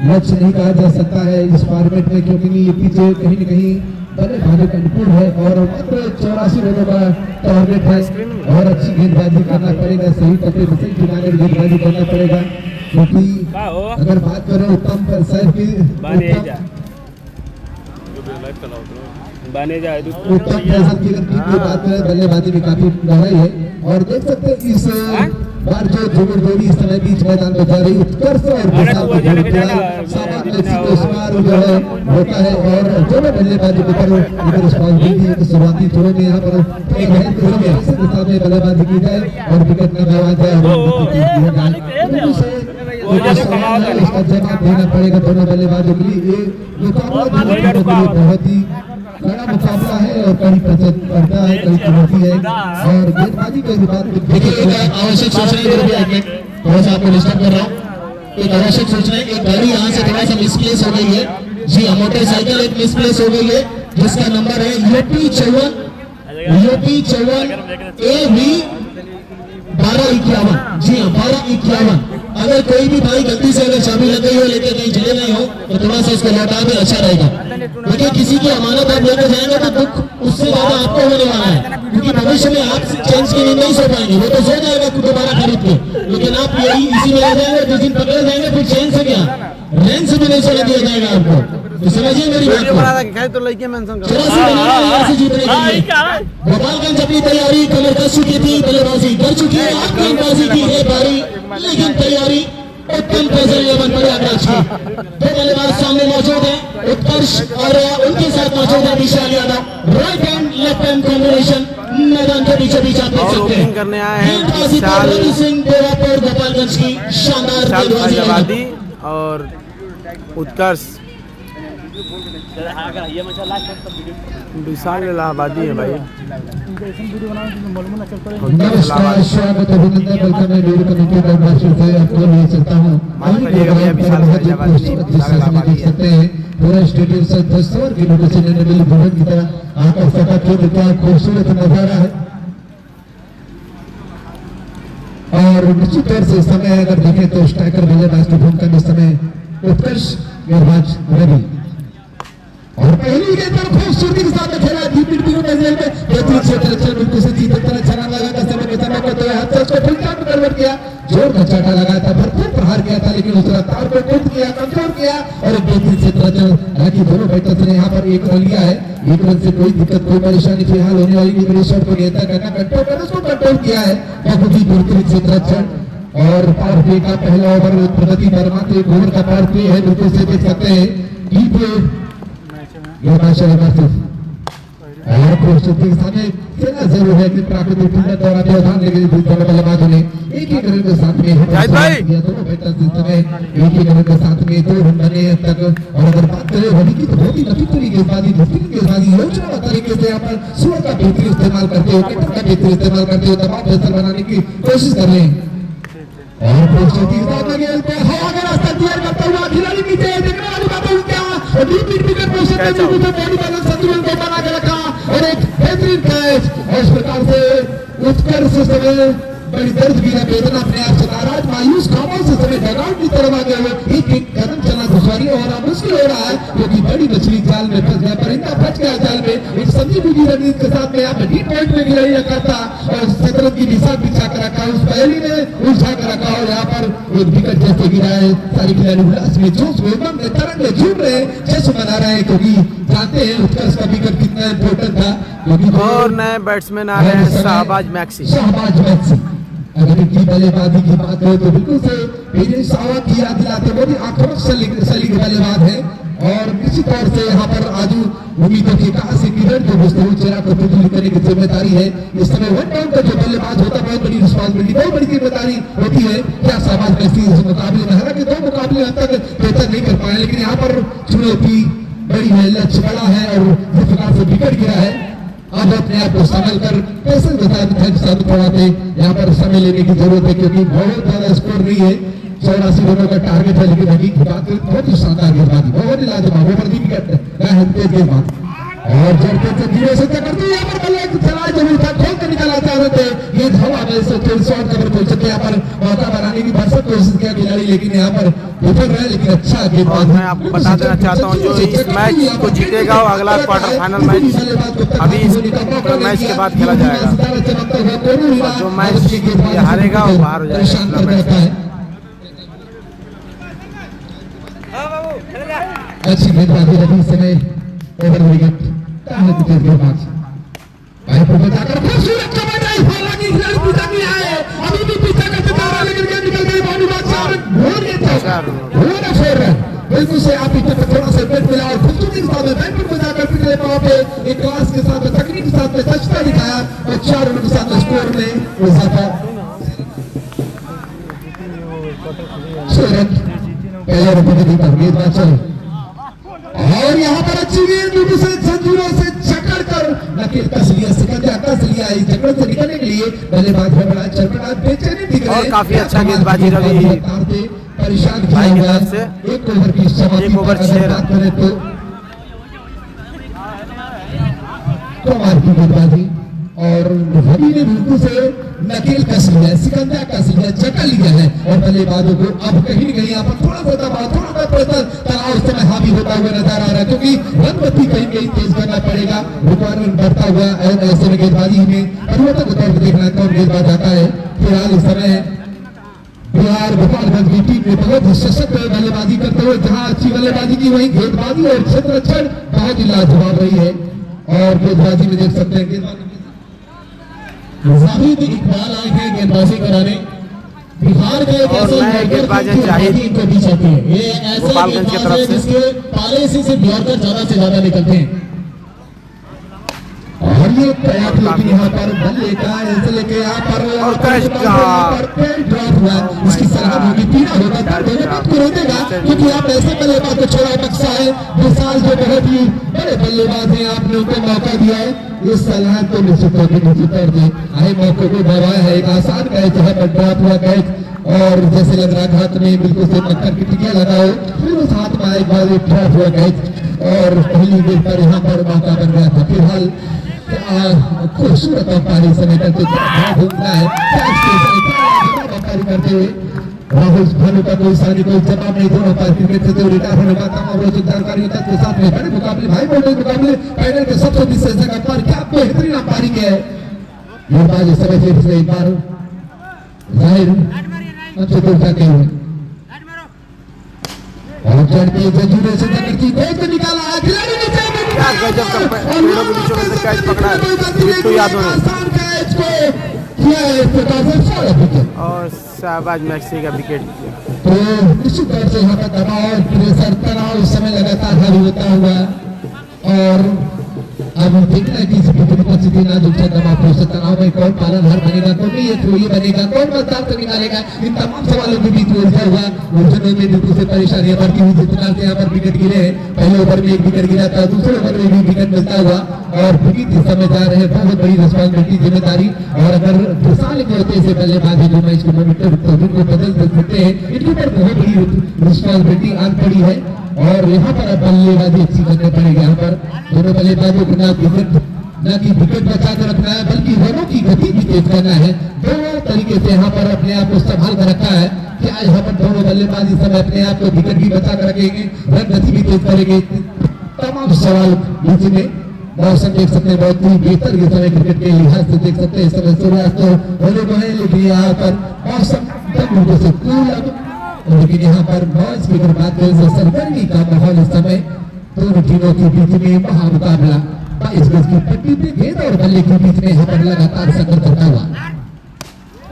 लक्ष्य नहीं कहा जा सकता है इस फॉर्मेट में, क्योंकि ये पीछे कहीं न कहीं बल्लेबाजी का अनुकूल है और मात्र 84 रनों का टारगेट है और अच्छी गेंदबाजी करना पड़ेगा, सही तरीके से गेंदबाजी करना पड़ेगा। क्योंकि अगर बात करें उत्तम पर सर की उत्तम फैसल की बात करें, बल्लेबाजी में काफी गहराई है और देख सकते हैं इस बार जो जोड़ी इस समय बीच मैदान में जा रही उत्कर्ष और जो है होता है और जो बल्लेबाजी के ऊपर रिस्पॉन्सिबिलिटी है, शुरुआती छोरों में यहाँ पर बल्लेबाजी की जाए और विकेट न गंवाया जाए, इसका जवाब देना पड़ेगा दोनों बल्लेबाजों के लिए। ये मुकाबला बहुत ही कड़ा मुकाबला है और कड़ी प्रतिस्पर्धा है, कड़ी चुनौती है और गेंदबाजी की बात देखिए आवश्यक सूचना थोड़ा सा आपको डिस्टर्ब कर रहा हूँ। एक आवश्यक सूचना है, एक गाड़ी यहाँ से थोड़ा सा मिसप्लेस हो गई है जी हाँ, मोटरसाइकिल एक मिसप्लेस हो गई है जिसका नंबर है यूपी 54 AV 1251 जी हाँ 1251। अगर कोई भी भाई गलती से अगर चाबी लग गई हो लेकर कहीं चले नहीं हो तो थोड़ा सा उसको लौटा दे, अच्छा रहेगा। देखिए किसी की अमानत आप लेकर जाएंगे तो दुख उससे ज्यादा आपको होने वाला है, क्योंकि भविष्य में आप चेंज की नींद नहीं सो पाएंगे, वो तो सो जाएगा दोबारा खरीद के, लेकिन आप यही इसी में रह जाएंगे। जिस दिन पकड़े जाएंगे फिर चैन से क्या रैन से भी नहीं सोने दिया जाएगा आपको, तो समझिए मेरी बात को। 84 बनाना से जीतने के लिए गोपालगंज अपनी तैयारी कमर कर चुकी थी, बल्लेबाजी कर चुकी है, गेंदबाजी की है बारी, लेकिन तैयारी उत्तम फैसल 11 प्रयागराज की। दो बल्लेबाज सामने मौजूद है, उत्कर्ष और उनके साथ मौजूद है Vishal Yadav. Right hand left hand combination मैदान के बीचों बीच आप देख सकते हैं। करने आए हैं गेंदबाजी पर रवि सिंह देवापुर गोपालगंज की शानदार गेंदबाजी और उत्कर्ष विशाल इलाहाबादी है भाई। नमस्कार, स्वागत, अभिनंदन, वेलकम है मेरी कमेटी का मास्टर से आपको ले सकता हूँ। देख सकते हैं पूरा स्टेडियम से 10 किलोमीटर से लेने वाली भवन की तरह आकर सका क्या खूबसूरत नजारा है। और निश्चित तौर से समय अगर देखें तो स्ट्राइकर बल्लेबाज की भूमिका में समय उत्कर्ष गेंदबाज रवि और पहली गेंद पर खूबसूरती के साथ खेला बेहतरीन क्षेत्र बिल्कुल से जीत तरह छलांग लगाकर समय बचाने को तो हाथ से उसको फिल्टर में कन्वर्ट किया, जोर का चाटा लगाया था, भरपूर प्रहार किया था, लेकिन उस रफ्तार को कुंद किया, कंट्रोल किया और एक बेहतरीन क्षेत्र हालांकि दोनों बैटर्स ने यहाँ पर एक रन लिया है। एक रन से कोई दिक्कत कोई परेशानी फिलहाल होने वाली नहीं, मेरे शॉट को गेंदा करना कंट्रोल कर उसको कंट्रोल किया है बहुत ही बेहतरीन क्षेत्र और पावर प्ले का पहला ओवर प्रगति वर्मा के ओवर का पावर प्ले है, बिल्कुल से देख सकते हैं और खूबसूरती के सामने खेलना जरूर है कि प्राकृतिक सुंदर दौरा व्यवधान लेकिन दोनों बल्लेबाजों ने एक ही रन के साथ में जाहिद भाई। दोनों बैटर्स इस समय एक ही रन के साथ में 2 रन बने हैं तक। और अगर बात करें रवि की तो बहुत ही लकी तरीके गेंदबाजी योजना तरीके से यहाँ पर सूरज का बेहतरीन इस्तेमाल करते हुए कैप्टन का बेहतरीन इस्तेमाल करते हुए दबाव बेहतर बनाने की कोशिश कर रहे हैं। और हवा का रास्ता तैयार करता हुआ खिलाड़ी नीचे देखने वाली बात है क्या डीप विकेट पोजीशन में बॉडी बैलेंस संतुलन को बना के रखा और एक बेहतरीन कैच। और इस प्रकार से उत्कर्ष समय बड़ी दर्द की वेदना अपने आप से नाराज मायूस खामोश से समय डगआउट की तरफ आ गए हुए एक कदम चलना दुश्वारी और मुश्किल हो रहा है क्योंकि बड़ी मछली जाल में फंस गया, परिंदा फंस गया जाल में। एक संदीप की रणनीति के साथ में यहाँ पे डी पॉइंट में गिराई रखा था और शतरंज की निशान बिछा कर रखा उस पहली ने उलझा कर रखा और यहाँ पर एक विकेट जैसे गिरा है। सारी खिलाड़ी उल्लास में जोश में उमंग में तरंग में झूम रहे जश्न मना रहे हैं क्योंकि जानते हैं उत्कर्ष का विकेट कितना इम्पोर्टेंट था। क्योंकि और नए बैट्समैन आ रहे हैं शाहबाज मैक्सी। अगर इनकी बल्लेबाजी की बात करें तो बिल्कुल से पीरे सावा की याद दिलाते बहुत ही आक्रामक शैली के बल्लेबाज है और निश्चित तौर से यहाँ पर आजू उम्मीदों की कहा से किरण जो मुस्तैद चेहरा को प्रतिनिधित्व करने की जिम्मेदारी है। इस समय वन डाउन का जो बल्लेबाज होता है बहुत बड़ी रिस्पॉन्सिबिलिटी बहुत बड़ी जिम्मेदारी होती है। क्या शाहबाज मैक्सी इस मुकाबले में हालांकि 2 मुकाबले अब तक बेहतर नहीं कर पाए लेकिन यहाँ पर चुनौती बड़ी है, लक्ष्य बड़ा है और जिस प्रकार से विकेट गिरा है अब अपने आप को संभल कर पैसे साबित करवाते यहाँ पर समय लेने की जरूरत है क्योंकि बहुत ज्यादा स्कोर नहीं है। 84 रनों का टारगेट है लेकिन अभी की बात करें बहुत ही शानदार गेंदबाजी बहुत ही लाजवाब ओवर दी विकेट गेंदबाज और जड़ते धीरे से करते यहाँ पर बल्ले चला जरूर था खोल कर निकाला चाहते थे ये हवा में से शॉर्ट कवर खोल सके यहाँ पर मौका बनाने की भरसक कोशिश किया खिलाड़ी लेकिन यहाँ पर उतर रहा है लेकिन अच्छा गेंदबाज। मैं आपको बता देना चाहता हूँ जो इस मैच को जीतेगा वो अगला क्वार्टर फाइनल मैच अभी इस मैच के बाद खेला जाएगा और जो मैच हारेगा वो बाहर हो जाएगा। अच्छी गेंदबाजी रही समय ओवर विकेट गेंदबाज बचाकर खूबसूरत कमाई हालांकि खिलाड़ी पीछा नहीं आए अभी भी पीछा करते जा रहा लेकिन गेंद निकल गई बॉडी बात बिल्कुल से आप इतने थोड़ा सा बेट मिला और खूबसूरती के साथ में बैंक पर जाकर पिछले पाव पे एक क्लास के साथ में तकनीक के साथ में दक्षता दिखाया और 4 रनों के साथ स्कोर में इजाफा 6 रन पहले रन पर गेंदबाज चल और यहाँ पर अच्छी गेंद से जंजीरों से जकड़ कर नकेल कस लिया सिकंदर कस लिया इस जकड़ से निकलने के लिए बल्लेबाज बड़ा चरपड़ा बेचैनी दिख रहे और काफी अच्छा गेंदबाजी रही परेशान भाई की तरफ से एक ओवर की समाप्ति 1 ओवर 6 रन कमाल की गेंदबाजी और रवि ने बिल्कुल से नकेल कस लिया सिकंदर कस लिया जकड़ लिया है और बल्लेबाजों को अब कहीं न कहीं यहाँ पर थोड़ा सा दबाव थोड़ा सा तनाव उस समय हावी होता हुआ नजर आ रहा है क्योंकि रनबत्ती कहीं तेज करना पड़ेगा रिक्वायरमेंट बढ़ता हुआ ऐसे में गेंदबाजी में परिवर्तन के तौर पर देखना कौन गेंदबाज आता है। फिलहाल इस समय बिहार गोपालगंज की टीम ने बहुत ही सशक्त बल्लेबाजी करते हुए जहां अच्छी बल्लेबाजी की वहीं गेंदबाजी और क्षेत्र रक्षण बहुत ही लाजवाब रही है और गेंदबाजी में देख सकते हैं जाहिद इकबाल आए हैं गेंदबाजी कराने बिहार का एक ऐसा गेंदबाज जाहिद इनको भी चाहती है ये ऐसा गोपालगंज की तरफ से जिसके पाले से यॉर्कर ज्यादा से ज्यादा निकलते हैं और ये प्रयास लेकिन यहाँ पर बल्ले का ऐसे लेके यहाँ पर ड्रॉप हुआ इसकी सलाह होगी पीना होगा दोनों बात को रोकेगा क्योंकि आप ऐसे बल्लेबाज को छोड़ा बक्सा है विशाल जो बहुत ही बड़े बल्लेबाज हैं आपने उनको मौका दिया है इस सलाह को निश्चित तौर से आए मौके को दबाया है एक आसान कैच है पर ड्रॉप हुआ कैच और जैसे लग रहा हाथ में बिल्कुल से पत्थर की टिकिया लगा हो फिर उस हाथ में एक बार ड्रॉप हुआ कैच और पहली गेंद पर यहाँ पर मौका बन गया था। फिलहाल खूबसूरत अंपायरिंग समय करते घूमना है करते हुए राहुल भानु का कोई सानी कोई जवाब नहीं दोनों पर क्रिकेट से रिटायर होने का तमाम रोचक जानकारी के साथ में बड़े मुकाबले भाई बड़े मुकाबले फाइनल के सबसे विशेष जगह पर क्या बेहतरीन अंपायरिंग है ये बात इस समय फिर से एक बार जाहिर अच्छे दूर जाते हुए और चढ़ते जंजीरों से जकड़ती तेज निकाला है खिलाड़ी नीचे क्या गजब का पेड़ों के बीचों में से कैच पकड़ा है तो यादों ने और शाहबाज मैक्सी का विकेट तो निश्चित तौर से यहाँ पर दबाव प्रेशर तनाव इस समय लगातार हावी होता हुआ और अब देखना है कि इस परिस्थिति ना जो दबाव हो सकता तनाव में कौन पालनहार बनेगा, कौन नहीं ये बनेगा, कौन मतदान से निकालेगा, इन तमाम सवालों के बीच उलझा हुआ उलझनों में बिल्कुल से परेशानियां बढ़ती हुई। जिस प्रकार से यहाँ पर विकेट गिरे हैं, पहले ओवर में एक विकेट गिरा था, दूसरे ओवर में भी विकेट मिलता हुआ और विकेट इस समय जा रहे हैं। बहुत बड़ी रिस्पॉन्सिबिलिटी, जिम्मेदारी, और अगर विशाल होते से बल्लेबाजी जो मैच के मोमेंटम को बदल सकते हैं, इनके ऊपर बहुत बड़ी रिस्पॉन्सिबिलिटी आ पड़ी है। और यहाँ पर अब बल्लेबाजी अच्छी करनी पड़ेगी। यहाँ पर दोनों बल्लेबाजों को न कि विकेट बचा कर रखना है, बल्कि रनों की गति भी तेज करना है। दोनों तरीके से यहाँ पर अपने आप को संभाल कर रखा है कि आज यहाँ पर दोनों बल्लेबाजी समय अपने आप को विकेट भी बचा कर रखेंगे, रन गति भी तेज करेंगे। तमाम सवाल बीच में मौसम देख सकते हैं, बहुत ही बेहतर ये समय क्रिकेट के लिहाज से देख सकते हैं। इस समय सूर्यास्त होने को है, लेकिन यहाँ पर मौसम एकदम रूप से कूल। लेकिन यहाँ पर मैच की अगर बात करें तो सरगर्मी का माहौल इस समय दोनों टीमों के बीच में महामुकाबला 22 गज की पट्टी पे गेंद और बल्ले के बीच में यहाँ पर लगातार संघर्ष चलता हुआ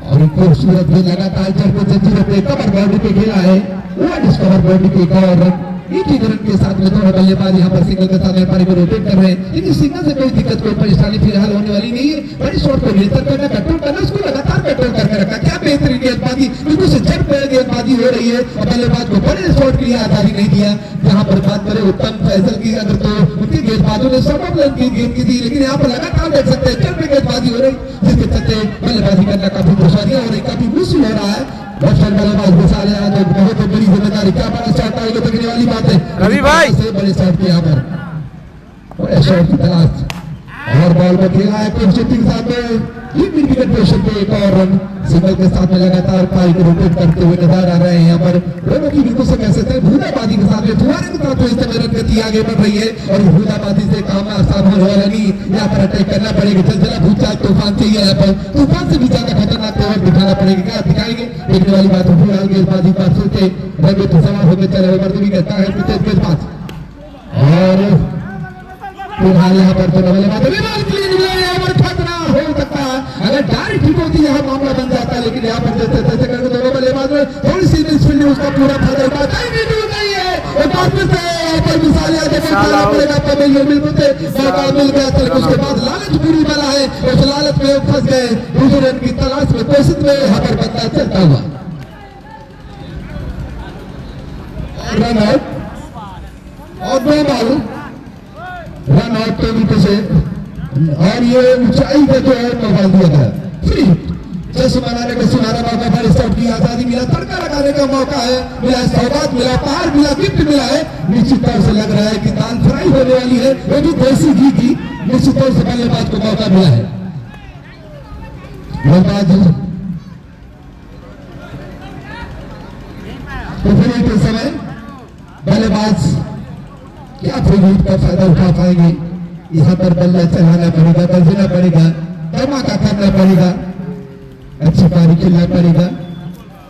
और एक खूबसूरत भी लगातार जंजीरों पे कवर बाउंड्री पे खेला है। कवर बाउंड्री पे एक और रन, एक ही रन के साथ में दोनों बल्लेबाज यहाँ पर सिंगल के साथ व्यापारी को रोटेट कर रहे हैं। लेकिन सिंगल से कोई दिक्कत, कोई परेशानी फिलहाल होने वाली नहीं है। बड़ी शॉट को बेहतर करना, कंट्रोल करना, उसको लगातार कंट्रोल करके रखा। क्या बेहतरीन गेंदबाजी, बिल्कुल से जड़ पे गेंदबाजी हो रही है और बल्लेबाज को बड़े शॉट के लिए आजादी नहीं दिया। यहाँ पर बात करें उत्तम फैसल की, अगर तो उनके गेंदबाजों ने सब की गेंद की थी, लेकिन यहाँ पर लगातार देख सकते हैं जड़ पे गेंदबाजी हो रही, जिसके चलते बल्लेबाजी करना काफी दुश्वारियां हो रही, काफी मुश्किल हो रहा है। बल्लेबाज विशाल है, तो बहुत बड़ी जिम्मेदारी, क्या बड़ा शॉट आएगा देखने वाली बात है। रवि भाई से बड़े शॉट के यहाँ पर बड़े शॉट की तलाश और बॉल को खेला है खूबसूरती के साथ में विकेट पोजीशन पे एक और रन सिंगल के साथ में लगातार पाई को रोटेट करते हुए नजर आ रहे हैं। यहाँ पर दोनों की बिल्कुल से कह सकते हैं बूंदाबांदी के साथ में फुहारे के साथ इस समय रन गति आगे बढ़ रही है और बूंदाबांदी से काम आसान होने वाला नहीं। यहाँ पर अटैक करना पड़ेगा, जलजला भूचाल तूफान चाहिए, यहाँ पर तूफान से भी ज्यादा खतरनाक तेवर दिखाना पड़ेगा। क्या दिखाएंगे देखने वाली बात है। फिलहाल गेंदबाजी बात सुनते रन में सवार होकर चले ओवर भी कहता है तेज गेंदबाज और फिलहाल यहाँ पर दोनों बल्लेबाज खतरा हो सकता है। अगर डायरेक्ट हिट होती यहाँ मामला बन जाता है, लेकिन यहाँ पर जैसे तैसे करके दोनों बल्लेबाज में थोड़ी सी मिसफील्ड में उसका पूरा फायदा उठाता है। एक बार फिर से पर मिसाल मौका मिल गया, उसके बाद लालच बुरी वाला है, उस लालच में फंस गए, दूसरे रन की तलाश में कोशिश में यहाँ पर बच्चा चलता हुआ रन आउट और दो बॉल रन आउट तरीके से और ये ऊंचाई का जो है मोबाइल दिया गया फ्री जैसे बनाने का सुनहरा मौका, बड़े शॉट की आजादी मिला, तड़का लगाने का मौका है, मिला सौगात मिला, पहाड़ मिला, गिफ्ट मिला है। निश्चित तौर से लग रहा है कि दाल फ्राई होने वाली है, वो भी देसी घी की। निश्चित तौर से बल्लेबाज को मौका मिला है। तो फिर एक समय बल्लेबाज क्या फ्री का फायदा उठा पाएंगे। यहाँ पर बल्ला चलाना पड़ेगा, बजना पड़ेगा, धमाका करना पड़ेगा, अच्छी पारी खेलना पड़ेगा।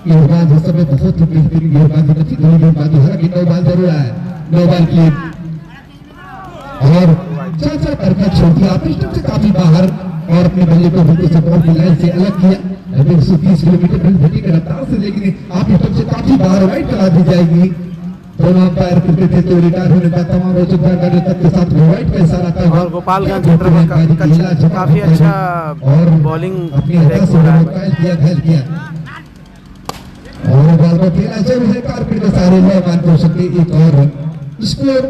गेंदबाज इस समय बहुत ही बेहतरीन गेंदबाजी, अच्छी धोनी गेंदबाजी, हालांकि 9 बॉल जरूर है, 9 बॉल की और चाचा करके छोड़ दिया स्टंप से काफी बाहर और अपने बल्ले को बिल्कुल से बॉल की लाइन से अलग किया। 130 किलोमीटर प्रति घंटे की रफ्तार से, लेकिन आप स्टंप से काफी बाहर वाइड करा दी जाएगी। दोनों अंपायर क्रिकेट खेलते हुए रिटायर होने का तमाम औचित्य करने तक के साथ व्हाइट का इशारा था और गोपालगंज क्षेत्र में काफी अच्छा और बॉलिंग घायल किया और बॉल को खेला जरूर है कारपेट के सारे लोग मान कर सकते। एक और स्कोर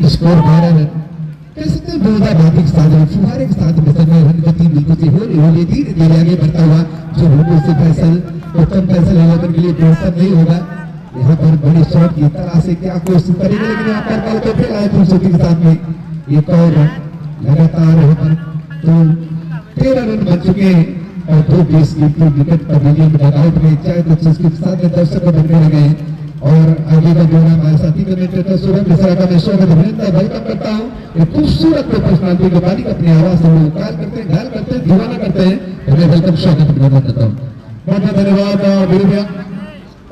स्कोर 12 रन कह सकते हैं। बूंदाबांदी के साथ फुहारे के साथ रन गति बिल्कुल से हो रही, धीरे धीरे आगे बढ़ता हुआ जो बिल्कुल से फैसल उत्तम फैसल 11 के लिए बेहतर नहीं होगा। यहाँ पर बड़ी शॉट की तरह से क्या कोशिश करेंगे, लेकिन यहाँ पर बॉल को खेला है खूबसूरती के साथ में। एक और लगातार यहाँ पर तो 13 रन बन चुके हैं और 2 बेस की विकेट पर आउट में चाहे तो जिसके साथ में दर्शक बनने लगे हैं। और आगे का जो हमारे साथी कमेंटेटर सूरज मिश्रा का मैं स्वागत वेलकम करता हूँ। एक खूबसूरत पर्सनालिटी के बारी अपनी आवाज से लोग घायल करते हैं, घायल करते हैं, दीवाना करते हैं। मैं वेलकम स्वागत करता हूँ। बहुत बहुत धन्यवाद वीरू भैया।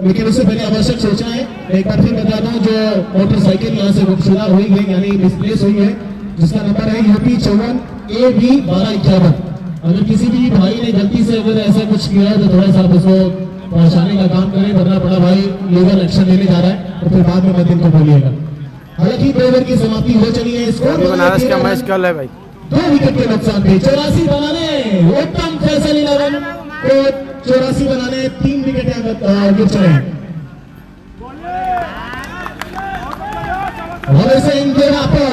लेकिन उससे पहले आवश्यक सोचना है, एक बार फिर बता दूं जो मोटरसाइकिल यहाँ से गुमशुदा हुई है यानी मिसप्लेस हुई है, जिसका नंबर है UP 54 AB 1251। अगर किसी भी भाई ने गलती से अगर ऐसा कुछ किया तो थोड़ा सा उसको पहुंचाने का काम करें, वरना बड़ा भाई लीगल एक्शन लेने जा रहा है तो फिर बाद में मत इनको बोलिएगा। हालांकि 2 ओवर की समाप्ति हो चली है। स्कोर अभी बनारस का मैच कल है भाई। 2 विकेट के नुकसान पे 84 बनाने उत्तम फैसल 11 को 84 बनाने 3 विकेट गिर चले हैं।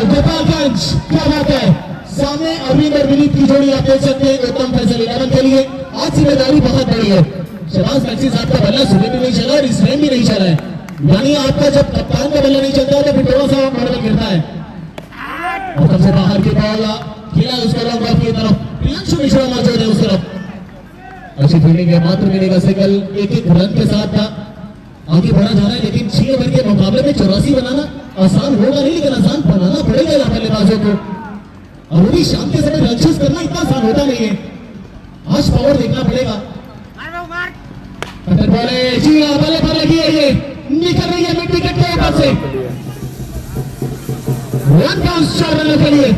गोपालगंज क्या बात है, सामने अरविंद और विनीत की जोड़ी आप देख सकते हैं उत्तम फैसल 11 के लिए। आज जिम्मेदारी बहुत बड़ी है। शहबाज मैक्सी साहब का बल्ला सुबह भी नहीं चला और इस टाइम भी नहीं चला है, यानी आपका जब कप्तान का बल्ला नहीं चलता तो फिर थोड़ा सा मॉडल गिरता है। और सबसे बाहर की बॉल खेला उसका लॉन्ग ऑफ की तरफ, प्रियांशु मिश्रा मौजूद है उस तरफ। अच्छी फील्डिंग है, मात्र मिलेगा सिंगल। एक रन के साथ था आगे बढ़ा जा रहा है, लेकिन 6 ओवर के मुकाबले में 84 बनाना आसान होगा नहीं, लेकिन आसान बनाना पड़ेगा यहाँ बल्लेबाजों को। और वो भी शाम के समय रन चेज करना इतना आसान होता नहीं है, आज पावर देखना पड़ेगा। बॉल है जी, बल्ले पर लगी है, ये निकल रही है मिड विकेट के ऊपर से। रन काउंट 4 रनों के लिए।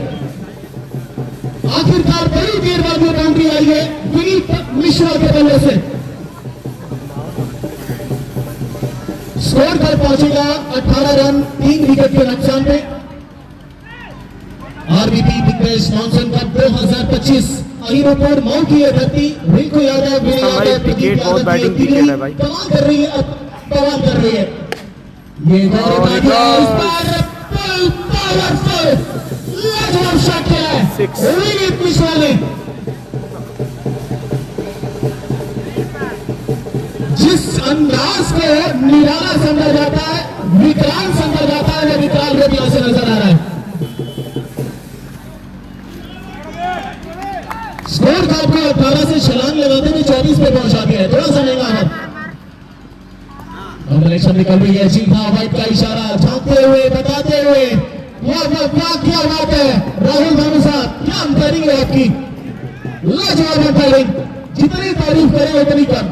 आखिरकार बड़ी देर बाद में बाउंड्री आई है विनीत मिश्रा के बल्ले से। स्कोर पर पहुंचेगा 18 रन 3 विकेट के नुकसान पे। आरबीपी दिग्गज मॉनसून कप 2025 अहिरोपुर मऊ की ये धरती रिंकू यादव विकेट बहुत बैटिंग विकेट है भाई, कमाल कर रही है, कमाल कर रही है। ये पावरफुल लाजवाब शॉट खेला है विनीत मिश्रा ने। जिस अंदाज को निराला समझा जाता है, विकराल समझा जाता है, वो विकराल को भी यहां से नजर आ रहा है। स्कोर का आपको 18 से छलांग लगाते हुए 24 पे पहुंचा दिया है, थोड़ा सा महंगा है। कॉम्बिनेशन निकल रही है, जी हाँ, वाइट का इशारा झांकते हुए बताते हुए, क्या बात है राहुल भानु साहब, क्या अंपायरिंग है आपकी, लाजवाब अंपायरिंग, जितनी तारीफ करें उतनी कम।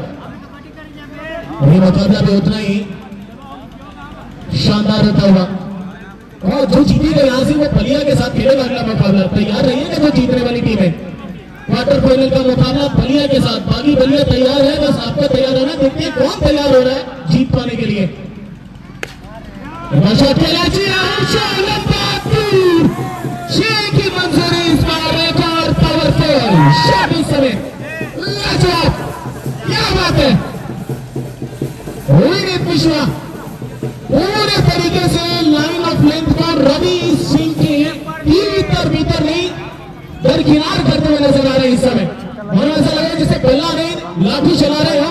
ये मुकाबला भी उतना ही शानदार होता होगा, और जो जीतेगा यहाँ से वो बलिया के साथ खेलेगा अगला मुकाबला। तैयार रहिएगा जो जीतने वाली टीम है। क्वार्टर फाइनल का मुकाबला बलिया के साथ, बाकी बलिया तैयार है, बस आपका तैयार होना। देखते हैं कौन तैयार हो रहा है जीत पाने के लिए। की मंजूरी इस बार एक और पावरफुल शॉट इस समय, लाजवाब, क्या बात है। विनीत मिश्रा पूरे तरीके से लाइन ऑफ लेंथ को रवि सिंह के भीतर नहीं दरकिनार करते हुए नजर आ रहे हैं इस समय। और ऐसा लग रहा है जैसे बल्ला नहीं लाठी चला रहे हो।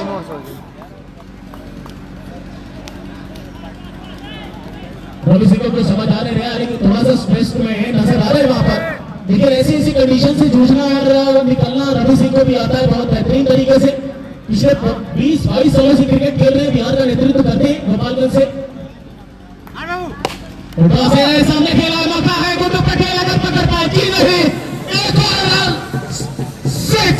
रवि सिंह को समझ आ रहे हैं, लेकिन थोड़ा सा स्ट्रेस में नजर आ रहे हैं वहां पर, लेकिन ऐसी कंडीशन से जूझना और निकलना रवि सिंह को भी आता है बहुत बेहतरीन तरीके से। पिछले 20-22 सालों से क्रिकेट खेल रहे हैं, बिहार का नेतृत्व करते हैं गोपालगंज से। सामने खेला मौका है, गुड्डू पटेल अगर पकड़ पाए की नहीं, एक और रन 6।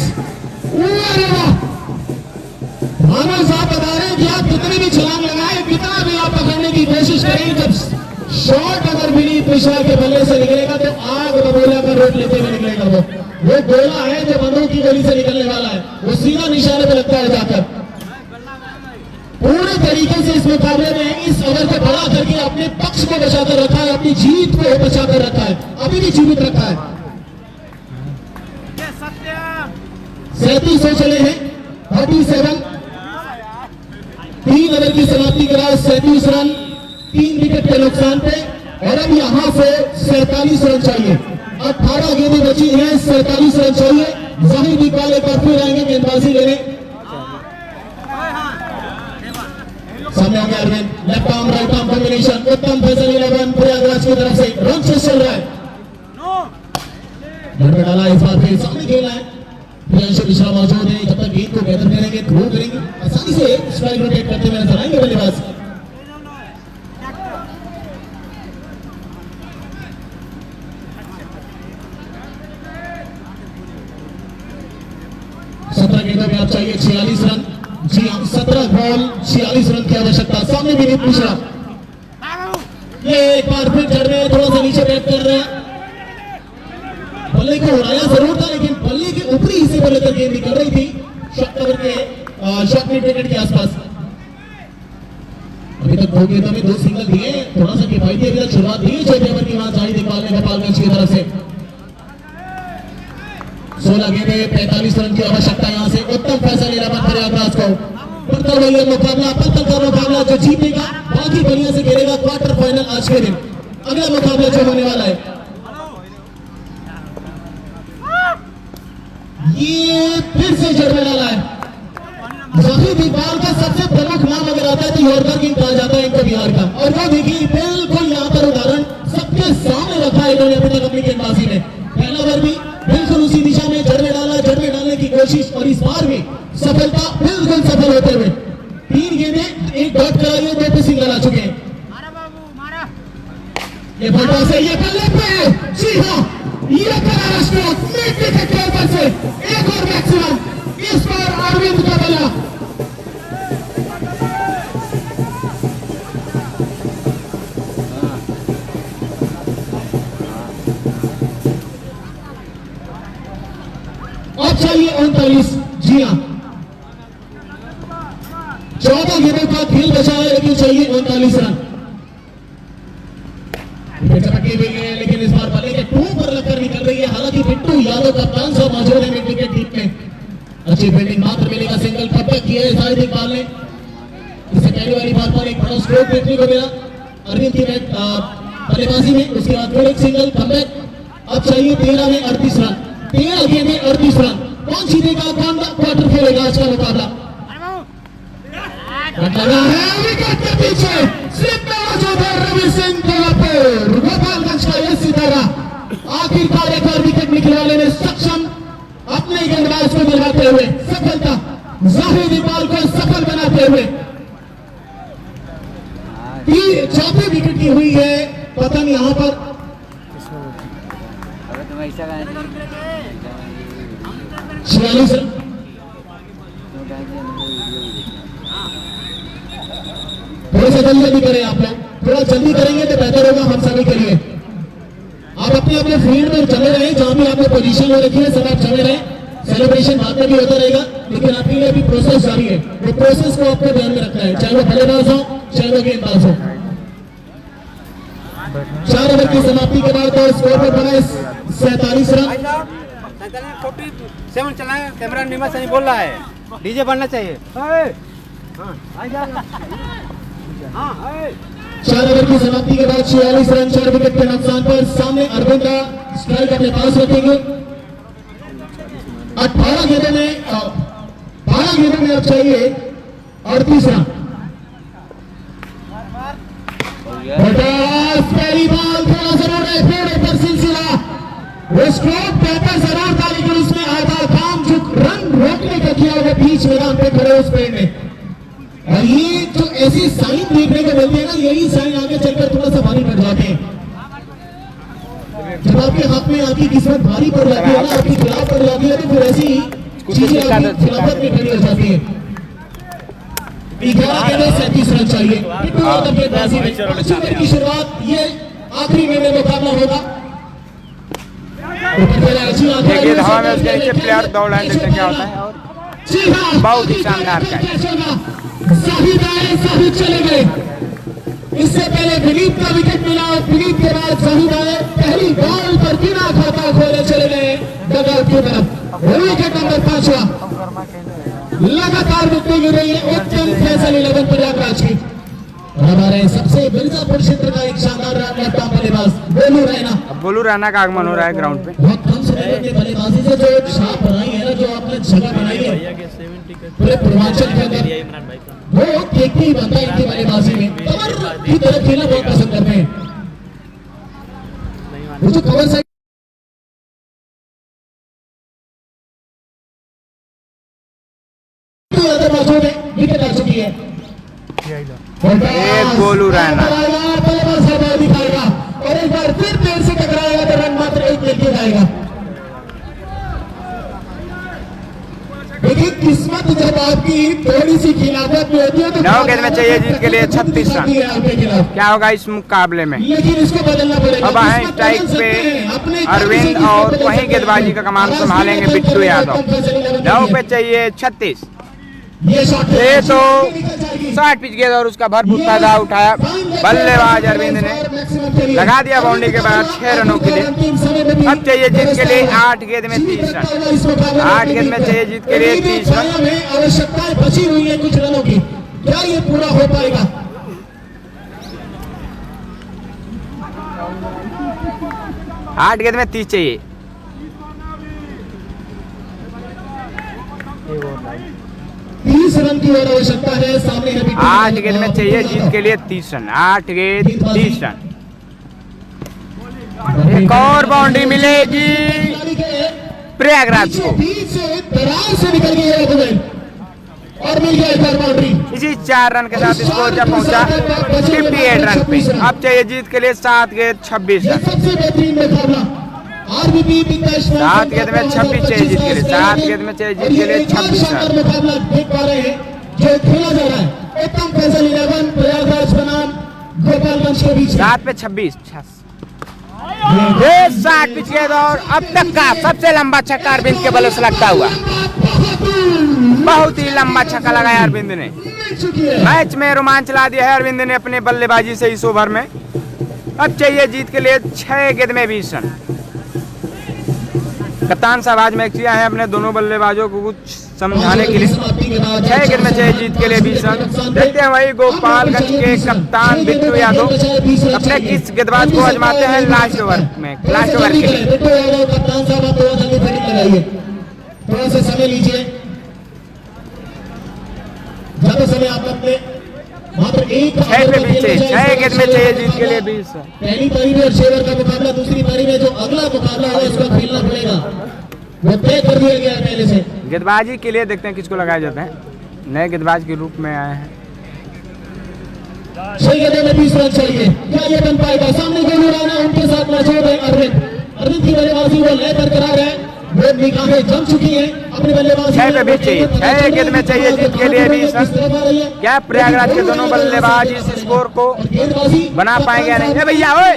भानु साहब बता रहे हैं कि आप कितनी भी छलांग लगाए, कितना भी आप पकड़ने की कोशिश करें, जब शॉट अगर विनीत मिश्रा के बल्ले से निकलेगा तो आग बबूला का रोक लेते हुए निकलेगा। वो गोला है जो बंदूक की गली से निकलने वाला है, वो सीधा निशाने पे लगता है जाकर। पूरे तरीके से इस मुकाबले में इस ओवर को बड़ा करके अपने पक्ष को बचाकर रखा है, अपनी जीत को बचाकर रखा है, अभी भी जीवित रखा है। 37 हो चले हैं, 37, 3 ओवर की समाप्ति के बाद 37 रन 3 विकेट के नुकसान पे। और अब यहां से 47 रन चाहिए, 18 गेंदें बची हैं, 47 रन चाहिए। जाहिर इकबाल एक बार फिर आएंगे गेंदबाजी लेने। सामने आ गया Arvind, left arm right arm combination, उत्तम फैसल 11 प्रयागराज की तरफ से रन चेस चल रहा है। डाला इस बार फिर सामने खेला है, प्रियांशु मिश्रा मौजूद है। जब तक गेंद को बेहतर करेंगे, थ्रो करेंगे, आसानी से स्ट्राइक रोटेट करते हुए नजर आएंगे बल्लेबाज। गेंदों में आप चाहिए 46 रन। जी हाँ, 17 बॉल 46 रन की आवश्यकता। सामने विनीत मिश्रा, ये एक बार फिर चढ़ रहे हैं, थोड़ा सा नीचे बैट कर रहे हैं। बल्ले को उड़ाया जरूर था, लेकिन बल्ले के ऊपरी हिस्से पर लेकर गेंद निकल रही थी। शॉट कवर के शॉट मिड विकेट के आसपास। अभी तक 2 गेंदों में 2 सिंगल दिए, थोड़ा सा किफायती अभी तक शुरुआत हुई चौथे ओवर की वहां जारी इकबाल ने गोपालगंज की तरफ से। 16 गेंदे 45 रन की आवश्यकता यहां से। उत्तम फैसला ले रहा प्रयागराज को। बढ़ता हुआ यह मुकाबला पत्थर का मुकाबला, जो जीतेगा बाकी बलिया से खेलेगा क्वार्टर फाइनल आज के दिन। अगला मुकाबला जो होने वाला है ये फिर से जड़ने वाला है। जाहिद इकबाल का सबसे प्रमुख नाम अगर आता है तो यॉर्कर किंग कहा जाता है इनको बिहार का। और वो देखिए बिल्कुल यहाँ पर उदाहरण सबके सामने रखा है इन्होंने अभी तक अपनी गेंदबाजी में। पहला ओवर भी बिल्कुल उसी दिशा में जड़ में डालने की कोशिश, और इस बार भी सफलता बिल्कुल सफल होते हुए 3 गेंदे 1 डॉट कराइए, 2 पे सिंगल आ चुके हैं। ये बल्ला से ये बल्ले पे, जी हाँ ये करारा स्ट्रोक मिड विकेट के ऊपर से एक और मैक्सिमम, इस बार अरविंद का बल्ला। अब चाहिए 39, जी हाँ 14 गेंदों का खेल बचा है लेकिन चाहिए 39 रन। चटके हुई है लेकिन इस बार बल्ले के टू पर लगकर निकल रही है। हालांकि बिट्टू यादव का 500 मौजूद है मिड विकेट टीम में। अच्छी फील्डिंग मात्र मिलेगा, सिंगल कब तक किया है जाहिद इकबाल ने। इससे पहली वाली बार पर एक बड़ा स्ट्रोक देखने को मिला अरविंद की बल्लेबाजी में, उसके बाद फिर एक सिंगल कमबैक। अब चाहिए 13 में 38 रन, 13 गेंद में 38 रन। कौन जीतेगा, कौन क्वार्टर खेलेगा आज का मुकाबला? लगा है विकेट के पीछे स्लिप में मौजूद है रवि सिंह कोल्हापुर। गोपालगंज का यह सितारा आखिरकार एक और विकेट निकलवाने में सक्षम, अपने गेंदबाज को दिलवाते हुए सफलता जाहिद इकबाल को सफल बनाते हुए। चौथे विकेट की हुई है पतन यहां पर। 46 रन। थोड़ा सा जल्दी करें आप लोग, थोड़ा जल्दी करेंगे तो बेहतर होगा हम सभी के लिए। आप अपने अपने फील्ड में चले रहे, जहां भी आपने पोजीशन में रखी है सब आप चले रहे। सेलिब्रेशन बाद में भी होता रहेगा लेकिन आपके लिए अभी प्रोसेस जारी है, वो प्रोसेस को आपको ध्यान में रखना है, चाहे वो बल्लेबाज हो चाहे वो गेंदबाज हो। 4 ओवर की समाप्ति के बाद तो स्कोर पर बना 47 रन। 47 चलाएं, कैमरा निमा सही बोल रहा है, डीजे बनना चाहिए। 4 ओवर की समाप्ति के बाद 46 रन 4 विकेट के नुकसान पर। सामने अरविंद का स्ट्राइक अपने पास रखेंगे। 18 गेंदों में 12 गेंदों में अब चाहिए 38 रन। पहली बॉल थोड़ा जरूर है, फिर ऊपर सिलसिला वो स्ट्रोक बेहतर जरूर था लेकिन उसमें आधा काम जो रन रोकने का किया वो बीच मैदान पे खड़े उस पेड़ में। और ये जो ऐसी साइन देखने को मिलती है ना, यही साइन आगे चलकर थोड़ा सा भारी पड़ जाते हैं। जब आपके हाथ में आपकी किस्मत भारी पड़ जाती है ना, आपके खिलाफ पड़ जाती है तो फिर ऐसी चीजें आपकी खिलाफत में खड़ी हो जाती है। 11 गेंदों 37 रन चाहिए बिट्टू यादव के बाजी में। की शुरुआत ये आखिरी गेंद में मुकाबला होगा। एक गेंद हवा में उसके नीचे प्लेयर दौड़ रहे हैं, देखते क्या होता है। और जी हाँ बहुत ही शानदार कैच। जाहिद आए, जाहिद चले गए। इससे पहले दिलीप का विकेट मिला और दिलीप के बाद जाहिद आए, पहली बॉल पर बिना खाता खोले चले गए डगआउट की तरफ। विकेट नंबर 5वां लगातार विकेट गिर रही है उत्तम फैसल 11 प्रयागराज की। और हमारे सबसे मिर्जापुर क्षेत्र का एक शानदार लेफ्ट आर्म बल्लेबाज बोलू रैना। अब बोलू रैना का आगमन हो रहा है ग्राउंड पे। बहुत कम समय में बल्लेबाजी से जो छाप बनाई है ना, जो आपने जगह बनाई है पूरे पूर्वांचल के अंदर, वो देखते ही बनता है इनकी बल्लेबाजी में। कवर की तरफ खेलना बहुत पसंद करते हैं। वो जो कवर साइड मौजूद है, विकेट आ चुकी है। एक गोलू रैना दिखाएगा और एक बार फिर पेड़ से टकराएगा तो रन मात्र 1 लेके जाएगा। देखिए किस्मत जब आपकी थोड़ी सी खिलाफत में होती है तो 9 गेंद में चाहिए जीत के लिए 36 रन। क्या होगा इस मुकाबले में? लेकिन इसको बदलना पड़ेगा। अब आए स्ट्राइक पे अरविंद और वहीं गेंदबाजी का कमान संभालेंगे बिट्टू यादव। 9 पे चाहिए 36। ये शॉट ये तो 60 पिच गेंद और उसका भरपूर फायदा उठाया बल्लेबाज अरविंद ने, लगा दिया बाउंड्री के बाद 6 रनों के लिए। अब चाहिए जीत के लिए 8 गेंद में 30 रन, 8 गेंद में चाहिए जीत के लिए 30 रन। आवश्यकताएं बची हुई है कुछ रनों की, क्या ये पूरा हो पाएगा? 8 गेंद में 30 चाहिए। 30 रन की और आवश्यकता है। सामने है 8 गेंद में चाहिए जीत के लिए 30 रन, 8 गेंद 30 रन। एक और बाउंड्री मिलेगी प्रयागराज को, दरार से निकल गई है गेंद और मिल गया एक और बाउंड्री। इसी 4 रन के साथ स्कोर जब पहुंचा 58 रन पे। अब चाहिए जीत के लिए 7 गेंद 26 ये रन। सबसे बेहतरीन मुकाबला आरबीपी विकास 7 गेंद में 26 चाहिए जीत के लिए, 7 गेंद में चाहिए जीत के लिए 26 रन। मुकाबला देख पा रहे हैं जो खेला जा रहा है उत्तम फैसल 11 प्रयागराज बनाम गोपालगंज के बीच। 7 पे 26, 60 पिच गेंद और अब तक का सबसे लंबा छक्का अरविंद के बल्ले से लगता हुआ। बहुत ही लंबा छक्का लगाया अरविंद ने, मैच में रोमांच ला दिया है अरविंद ने अपने बल्लेबाजी से इस ओवर में। अब चाहिए जीत के लिए 6 गेंद में 20 रन। कप्तान साहब आज मैच किया है अपने दोनों बल्लेबाजों को कुछ समझाने के लिए। 6 गेंद में चाहिए जीत के लिए 20 रन। देखते हैं वही गोपालगंज के कप्तान बिट्टू यादव अपने किस गेंदबाज को आजमाते हैं लास्ट ओवर में, लास्ट ओवर के लिए। बिट्टू यादव कप्तान साहब आप थोड़ा जल्दी फील्डिंग लगाइए, थोड़ा सा समय लीजिए, ज्यादा समय आप अपने मात्र एक 6 पे पीछे, 6 गेंद में चाहिए जीत के लिए 20 रन। पहली पारी में 6 ओवर का मुकाबला, दूसरी पारी में जो अगला मुकाबला है उसका खेलना पड़ेगा, वो तय कर दिया गया है पहले से। गेंदबाजी के लिए देखते हैं किसको लगाया जाता है, नए गेंदबाज के रूप में आए हैं। 6 गेंदों में 20 रन चाहिए, क्या ये बन पाएगा? सामने गोल उड़ाना, उनके साथ मौजूद है अरविंद की बल्लेबाजी वो लय बरकरार है, वो निगाहें जम चुकी हैं अपनी बल्लेबाजी। 6 पे बीच चाहिए, 6 गेंद में चाहिए जीत के लिए 20 रन। क्या प्रयागराज के दोनों बल्लेबाज इस स्कोर को बना पाएंगे या नहीं? भैया ओए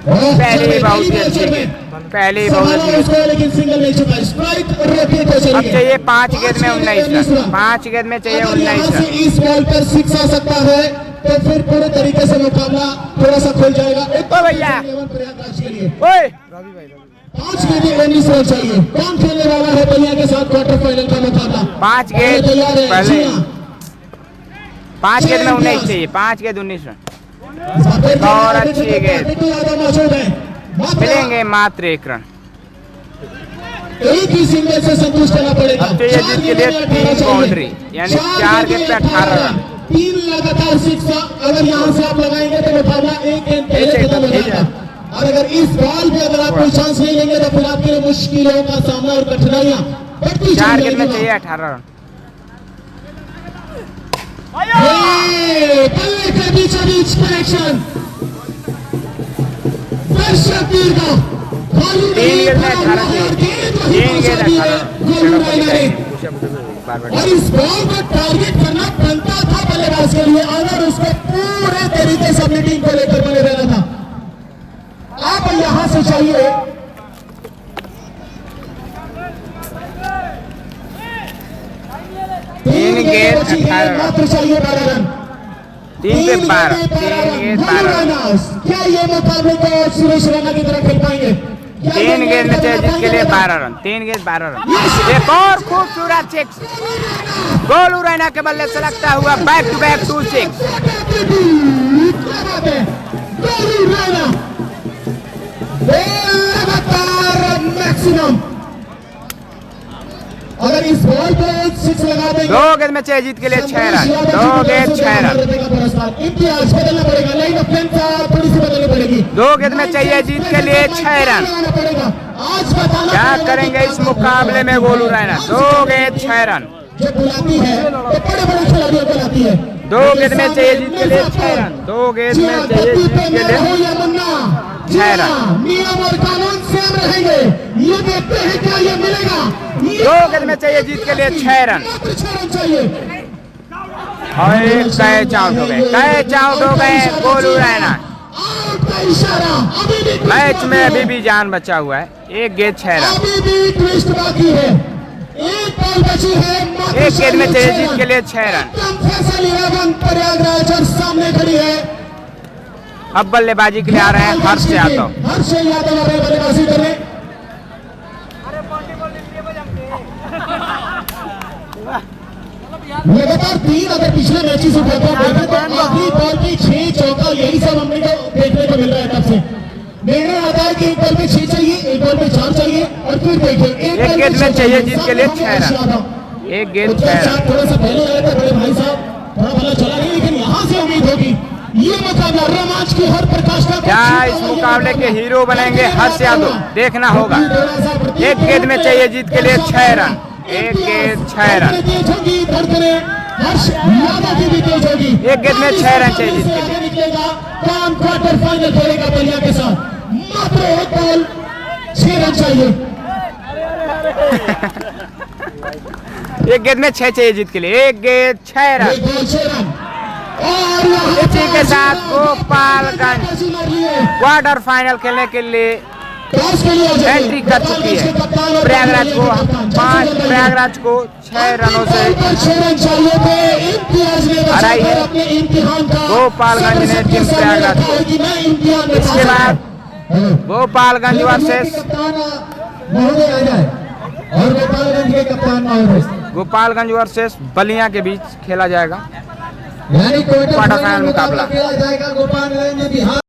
पहले ही बहुत ही अच्छी गेंद, पहले ही बहुत अच्छी, लेकिन सिंगल मिल चुका है। स्ट्राइक रोकने को अब चाहिए 5 गेंद में 19 रन, 5 गेंद में चाहिए 19 रन। इस बॉल पर 6 आ सकता है तो फिर पूरे तरीके से मुकाबला थोड़ा सा खुल जाएगा। ओ भैया प्रयागराज के लिए ओए 5 गेंद में 19 रन चाहिए। कौन खेलने वाला है बलिया के साथ क्वार्टर फाइनल का मुकाबला? 5 गेंद पहले, 5 गेंद में 19 चाहिए, 5 गेंद 19 रन। और अच्छी गेंद, मिलेंगे मात्र 1 रन। एक ही सिंगल से संतुष्ट रहना पड़ेगा। अब चाहिए जीत के लिए 3 बाउंड्री, यानी 4 गेंद पे 18 रन। 3 लगातार 6 अगर यहाँ से आप लगाएंगे तो मुकाबला 1 गेंद पहले खत्म हो जाएगा। और अगर इस बॉल पे अगर आप कोई चांस नहीं लेंगे तो फिर आपके लिए मुश्किलों का सामना और कठिनाइयां बढ़ती 4 गेंद में चाहिए 18 रन। बल्ले के बीचों बीच कनेक्शन, दर्शक दीर्घा 3 गेंद में 18 चाहिए, 3 गेंद 18 और इस बॉल को टारगेट करना बनता था बल्लेबाज के लिए, अगर उसको पूरे तरीके से अपनी टीम को लेकर बने रहना था। आप यहां से चाहिए 3 गेंद 18 मात्र चाहिए 12 रन। 3 पे 12, 3 गेंद 12 रन। क्या ये मुकाबले को सुरेश रैना की तरह खेल पाएंगे? 3 गेंद में चाहिए जीत के लिए 12 रन, 3 गेंद 12 रन। एक और खूबसूरत 6 गोलू रैना के बल्ले से लगता हुआ बैक टू बैक 2 6। लगातार मैक्सिमम, अगर इस बॉल पे 6 लगा देंगे 2 गेंद में चाहिए जीत के लिए 6 रन, 2 गेंद 6 रन। इम्तियाज बदलना पड़ेगा, लाइन ऑफ लेंथ थोड़ी सी बदलनी पड़ेगी। 2 गेंद में चाहिए जीत के लिए 6 रन। आज बताना क्या करेंगे इस मुकाबले में गोलू रैना? 2 गेंद 6 रन, जो बुलाती है तो बड़े बड़े खिलाड़ियों को लाती है। 2 गेंद में चाहिए जीत के लिए 6 रन, 2 गेंद में चाहिए जीत के लिए 6 रन। नियम और कानून सेम रहेंगे, ये देखते हैं क्या ये मिलेगा। 2 गेंद में चाहिए जीत के लिए 6 रन 6 रन चाहिए और कैच आउट हो गए, कैच आउट हो गए गोलू रैना। आउट का इशारा, अभी भी मैच में अभी भी जान बचा हुआ है, 1 गेंद 6 रन। अभी भी ट्विस्ट बाकी है, एक बॉल बची है, एक गेंद में चाहिए जीत के लिए 6 रन। फैसल 11 प्रयागराज और सामने खड़ी है अब बल्लेबाजी के लिए आ रहे हैं हर्ष यादव। हर्ष यादव आ रहे हैं बल्लेबाजी करने। लगातार 3 अगर पिछले मैचेस उठाते हैं तो आखिरी बॉल की 6 चौका, यही सब हमने को देखने को मिल रहा है तब से। निर्णय आता है कि एक बॉल में 6 चाहिए, एक बॉल में 4 चाहिए, और फिर देखिए एक गेंद में चाहिए जीत के लिए 6 रन। 1 गेंद 6 रन। थोड़ा सा पहले आया था बड़े भाई साहब, थोड़ा भला चला नहीं, लेकिन यहाँ से उम्मीद होगी ये मुकाबला रोमांच की हर प्रकाश का। क्या इस मुकाबले के हीरो बनेंगे हर्ष यादव, देखना होगा। 1 गेंद में चाहिए जीत के लिए 6 रन। 1 गेंद 6 रन। हर्ष यादव की भी तेज होगी। 1 गेंद में 6 रन चाहिए जीत के लिए। निकलेगा, कौन क्वार्टर फाइनल खेलेगा बलिया के साथ। मात्र 1 बॉल 6 रन चाहिए। 1 गेंद में 6 चाहिए जीत के लिए। 1 गेंद 6 रन। 1 ball 6 run. और इसी के साथ गोपालगंज क्वार्टर फाइनल खेलने के लिए एंट्री कर चुकी है। प्रयागराज को 6 रनों से हराई है गोपालगंज ने टीम प्रयागराज को। इसके बाद गोपालगंज वर्सेस गोपालगंज वर्सेस बलिया के बीच खेला जाएगा यानी क्वार्टर फाइनल मुकाबला। खेला जाएगा गोपालगंज बिहार।